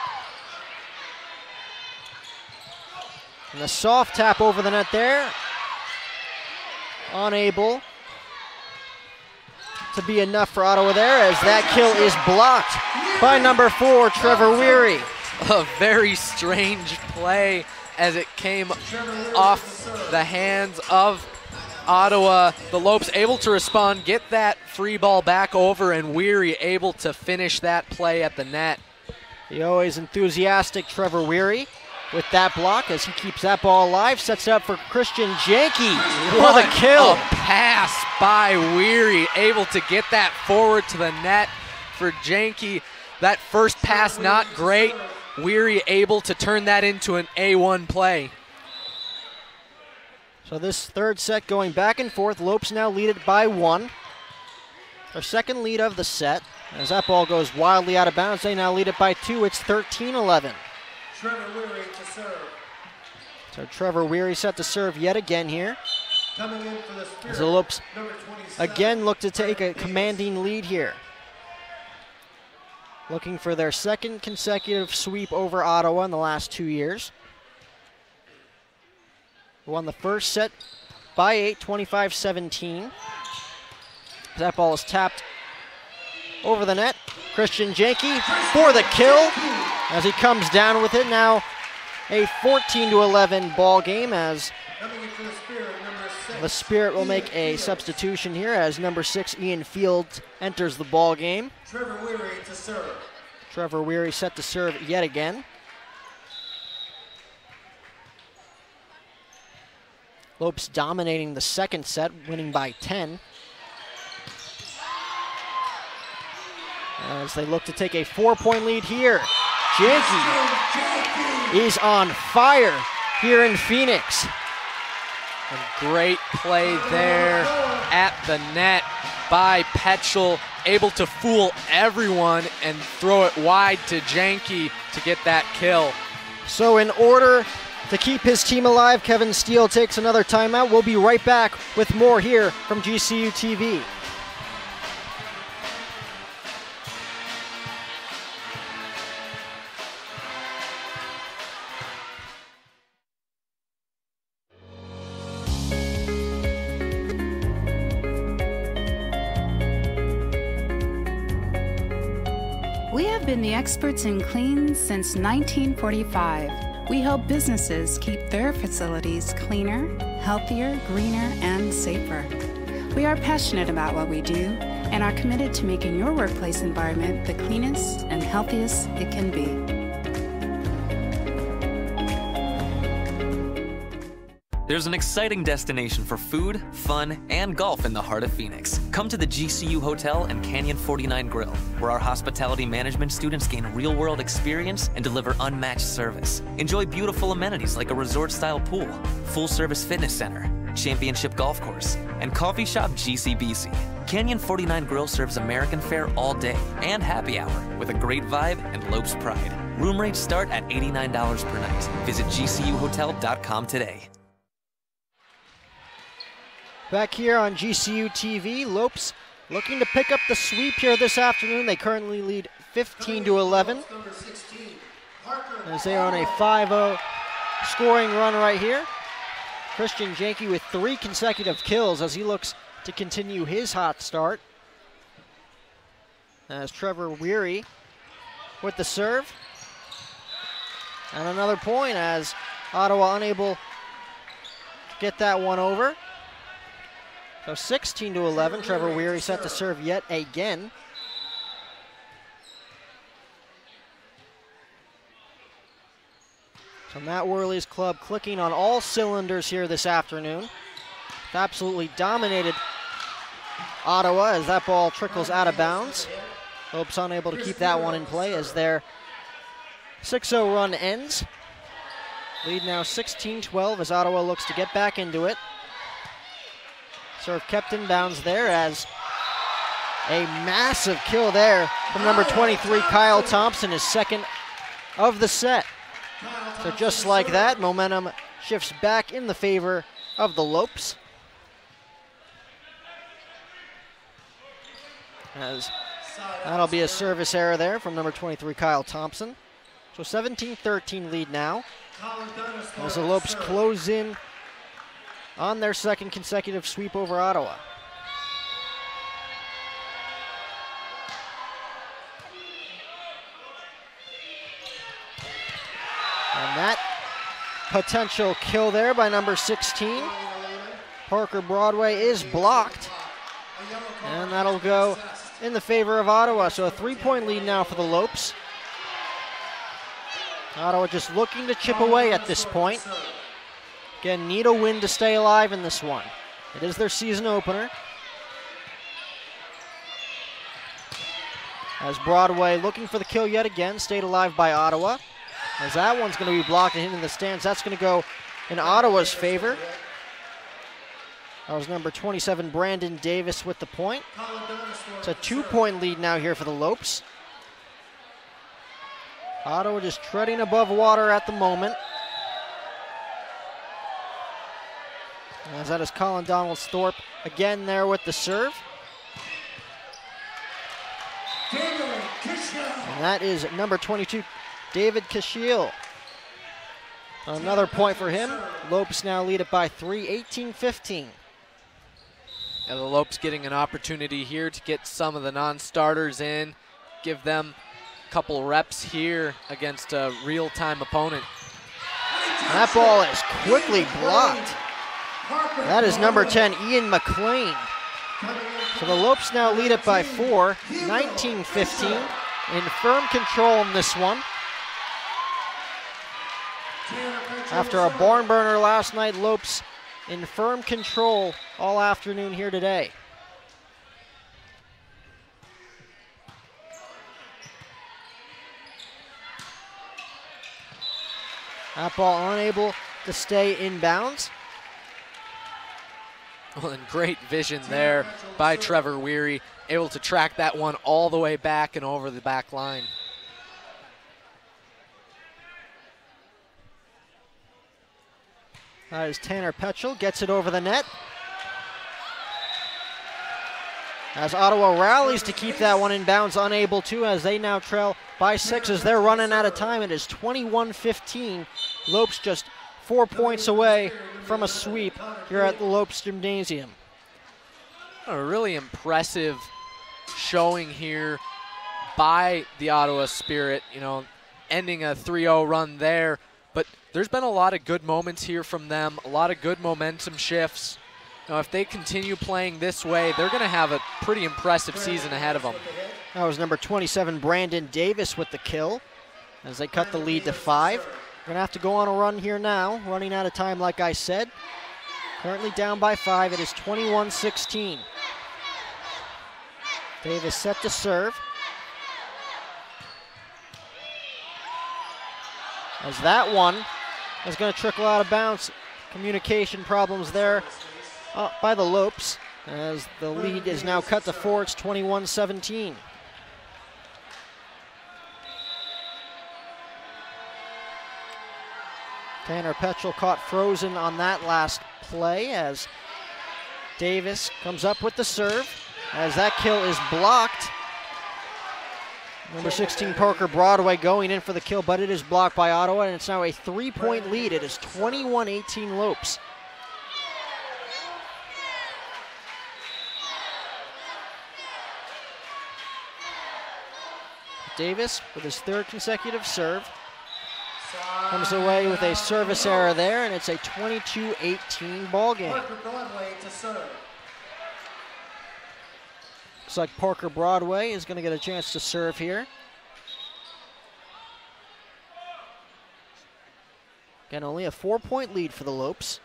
And the soft tap over the net there. Unable to be enough for Ottawa there as that kill is blocked by number 4, Trevor Weary. A very strange play as it came off the hands of Ottawa. The Lopes able to respond, get that free ball back over, and Weary able to finish that play at the net. The always enthusiastic Trevor Weary with that block as he keeps that ball alive, sets it up for Christian Janke for the kill. A pass by Weary, able to get that forward to the net for Janke. That first pass not great. Weary able to turn that into an A1 play. So this third set going back and forth. Lopes now lead it by 1. Their second lead of the set. As that ball goes wildly out of bounds, they now lead it by 2. It's 13-11. Trevor Weary to serve. So Trevor Weary set to serve yet again here. Coming in for the Spirit, as the Lopes number 27, again look to take a commanding lead here. Looking for their second consecutive sweep over Ottawa in the last 2 years. Won the first set by 8, 25-17. That ball is tapped over the net. Christian Janke for the kill as he comes down with it. Now a 14-11 ball game as the Spirit will make a substitution here as number 6, Ian Fields, enters the ball game. Trevor Weary to serve. Trevor Weary set to serve yet again. Lopes dominating the second set, winning by 10. As they look to take a 4-point lead here. Janky is on fire here in Phoenix. A great play there at the net by Petchel, able to fool everyone and throw it wide to Janky to get that kill. So in order to keep his team alive, Kevin Steele takes another timeout. We'll be right back with more here from GCU TV. We have been the experts in clean since 1945. We help businesses keep their facilities cleaner, healthier, greener, and safer. We are passionate about what we do and are committed to making your workplace environment the cleanest and healthiest it can be. There's an exciting destination for food, fun, and golf in the heart of Phoenix. Come to the GCU Hotel and Canyon 49 Grill, where our hospitality management students gain real-world experience and deliver unmatched service. Enjoy beautiful amenities like a resort-style pool, full-service fitness center, championship golf course, and coffee shop GCBC. Canyon 49 Grill serves American fare all day and happy hour with a great vibe and Lopes pride. Room rates start at $89 per night. Visit GCUHotel.com today. Back here on GCU TV, Lopes looking to pick up the sweep here this afternoon. They currently lead 15-11 as they are on a 5-0 scoring run right here. Christian Janky with 3 consecutive kills as he looks to continue his hot start. As Trevor Weary with the serve. And another point as Ottawa unable to get that one over. So 16-11, Trevor Weary set to serve yet again. So Matt Worley's club clicking on all cylinders here this afternoon. Absolutely dominated Ottawa as that ball trickles out of bounds. Lopes unable to keep that one in play as their 6-0 run ends. Lead now 16-12 as Ottawa looks to get back into it. Serve kept in bounds there as a massive kill there from number 23, Kyle Thompson, his second of the set. So just like that, momentum shifts back in the favor of the Lopes. As that'll be a service error there from number 23, Kyle Thompson. So 17-13 lead now as the Lopes close in on their second consecutive sweep over Ottawa. And that potential kill there by number 16, Parker Broadway, is blocked. And that'll go in the favor of Ottawa. So a 3-point lead now for the Lopes. Ottawa just looking to chip away at this point. Again, need a win to stay alive in this one. It is their season opener. As Broadway looking for the kill yet again, stayed alive by Ottawa. As that one's going to be blocked and hit in the stands. That's going to go in Ottawa's favor. That was number 27, Brandon Davis with the point. It's a 2-point lead now here for the Lopes. Ottawa just treading above water at the moment. As that is Colin Donalds-Thorpe again there with the serve. And that is number 22, David Kashiel. Another point for him. Lopes now lead it by 3, 18-15. The Lopes getting an opportunity here to get some of the non-starters in, give them a couple reps here against a real-time opponent. That ball is quickly blocked. That is number 10, Ian McLean. So the Lopes now lead it by 4, 19-15. In firm control in this one. After a barn burner last night, Lopes in firm control all afternoon here today. That ball unable to stay in bounds. Well, and great vision there by Trevor Weary, able to track that one all the way back and over the back line. As Tanner Petchel gets it over the net. As Ottawa rallies to keep that one in bounds, unable to, as they now trail by 6 as they're running out of time. It is 21-15. Lopes just 4 points away from a sweep here at the Lopes Gymnasium. A really impressive showing here by the Ottawa Spirit, you know, ending a 3-0 run there. But there's been a lot of good moments here from them, a lot of good momentum shifts. Now, if they continue playing this way, they're going to have a pretty impressive season ahead of them. That was number 27, Brandon Davis, with the kill as they cut the lead to 5. We're going to have to go on a run here now, running out of time like I said. Currently down by 5. It is 21-16. Davis set to serve. As that one is going to trickle out of bounds. Communication problems there by the Lopes, as the lead is now cut to 4. It's 21-17. Tanner Petchel caught frozen on that last play as Davis comes up with the serve, as that kill is blocked. Number 16, Parker Broadway, going in for the kill, but it is blocked by Ottawa, and it's now a 3-point lead. It is 21-18 Lopes. Davis with his 3rd consecutive serve comes away with a service error there, and it's a 22-18 ball game. Looks like Parker Broadway is going to get a chance to serve here. Again, only a 4-point lead for the Lopes.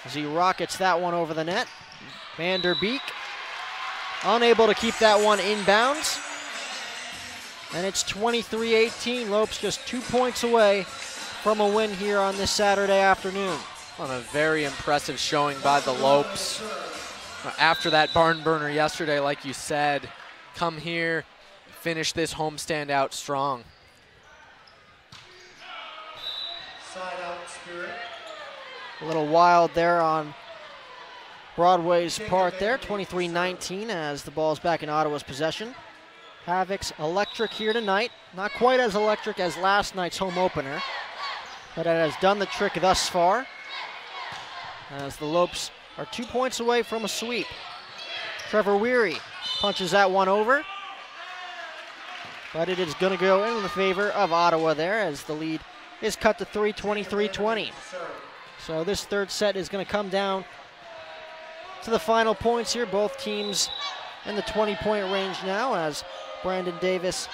As he rockets that one over the net. Vanderbeek unable to keep that one in bounds. And it's 23-18. Lopes just 2 points away from a win here on this Saturday afternoon. On a very impressive showing by the Lopes. After that barn burner yesterday, like you said, come here, finish this homestand out strong. Side out, Spirit. A little wild there on Broadway's part there, 23-19 as the ball's back in Ottawa's possession. Havoc's electric here tonight. Not quite as electric as last night's home opener, but it has done the trick thus far as the Lopes are 2 points away from a sweep. Trevor Weary punches that one over, but it is going to go in the favor of Ottawa there as the lead is cut to 3, 23-20. So this 3rd set is going to come down to the final points here. Both teams in the 20-point range now as Brandon Davis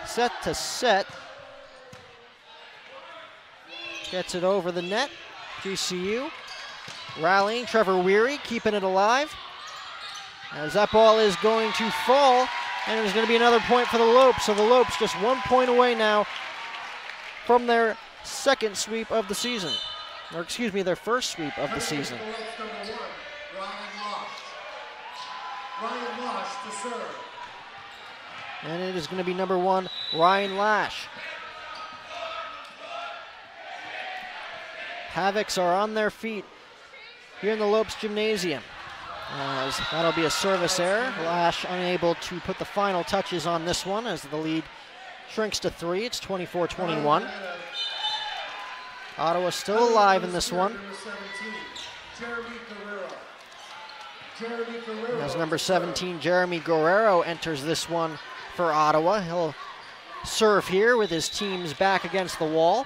set to set. Gets it over the net. GCU rallying. Trevor Weary keeping it alive. As that ball is going to fall, and there's going to be another point for the Lopes. So the Lopes just 1 point away now from their 2nd sweep of the season. Or excuse me, their 1st sweep of the season. Ryan Lash to serve. And it is going to be number 1, Ryan Lash. Havocs are on their feet here in the Lopes Gymnasium. As that'll be a service error. Lash unable to put the final touches on this one as the lead shrinks to 3. It's 24-21. Ottawa still alive in this one. As number 17, Jeremy Guerrero, enters this one for Ottawa. He'll serve here with his team's back against the wall.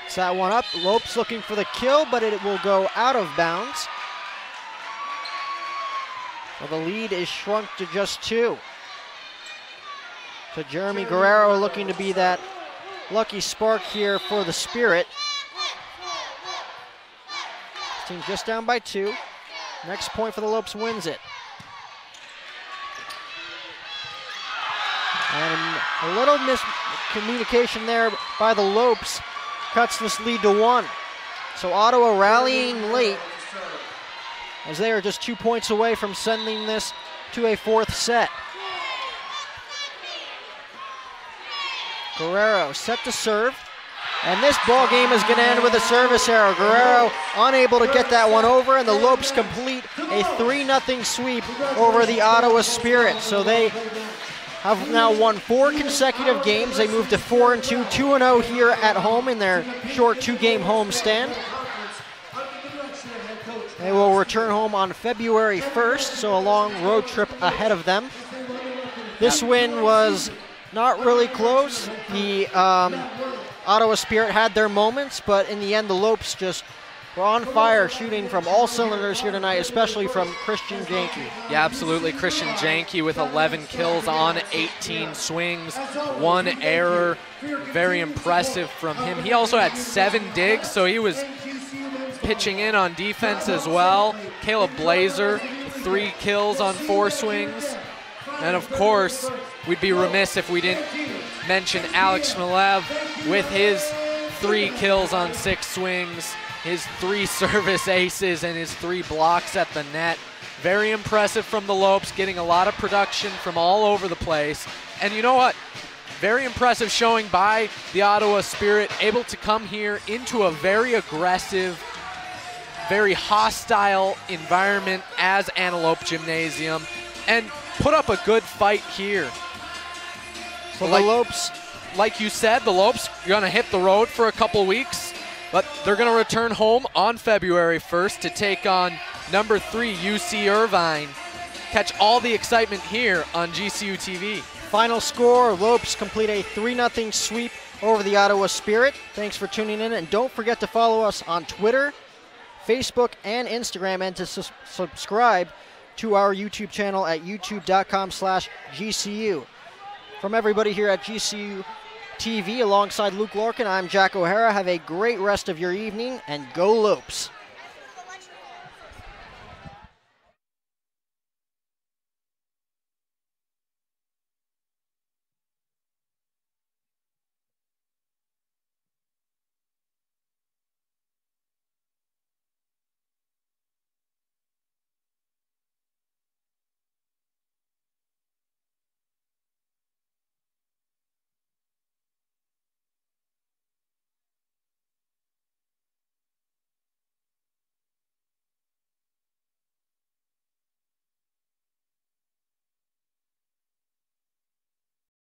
It's that one up. Lopes looking for the kill, but it will go out of bounds. Well, the lead is shrunk to just 2. So Jeremy Guerrero looking to be that lucky spark here for the Spirit. This team's just down by 2. Next point for the Lopes wins it. And a little miscommunication there by the Lopes cuts this lead to 1. So Ottawa rallying late as they are just 2 points away from sending this to a 4th set. Guerrero set to serve. And this ball game is going to end with a service error. Guerrero unable to get that one over, and the Lopes complete a 3-0 sweep over the Ottawa Spirit. So they have now won 4 consecutive games. They moved to 4-2, 2-0 here at home in their short 2-game homestand. They will return home on February 1st, so a long road trip ahead of them. This win was not really close. The Ottawa Spirit had their moments, but in the end, the Lopes just were on fire, shooting from all cylinders here tonight, especially from Christian Janke. Yeah, absolutely. Christian Janke with 11 kills on 18 swings, 1 error. Very impressive from him. He also had 7 digs, so he was pitching in on defense as well. Caleb Blazer, 3 kills on 4 swings. And of course, we'd be remiss if we didn't mention Alex Shmilev with his 3 kills on 6 swings, his 3 service aces, and his 3 blocks at the net. Very impressive from the Lopes, getting a lot of production from all over the place. And you know what? Very impressive showing by the Ottawa Spirit, able to come here into a very aggressive, very hostile environment as Antelope Gymnasium and put up a good fight here. So the Lopes, like you said, the Lopes are going to hit the road for a couple weeks, but they're going to return home on February 1st to take on number 3 UC Irvine. Catch all the excitement here on GCU TV. Final score, Lopes complete a 3-0 sweep over the Ottawa Spirit. Thanks for tuning in, and don't forget to follow us on Twitter, Facebook, and Instagram, and to subscribe to our YouTube channel at youtube.com/GCU. From everybody here at GCU TV, alongside Luke Lorcan, I'm Jack O'Hara. Have a great rest of your evening, and go Lopes.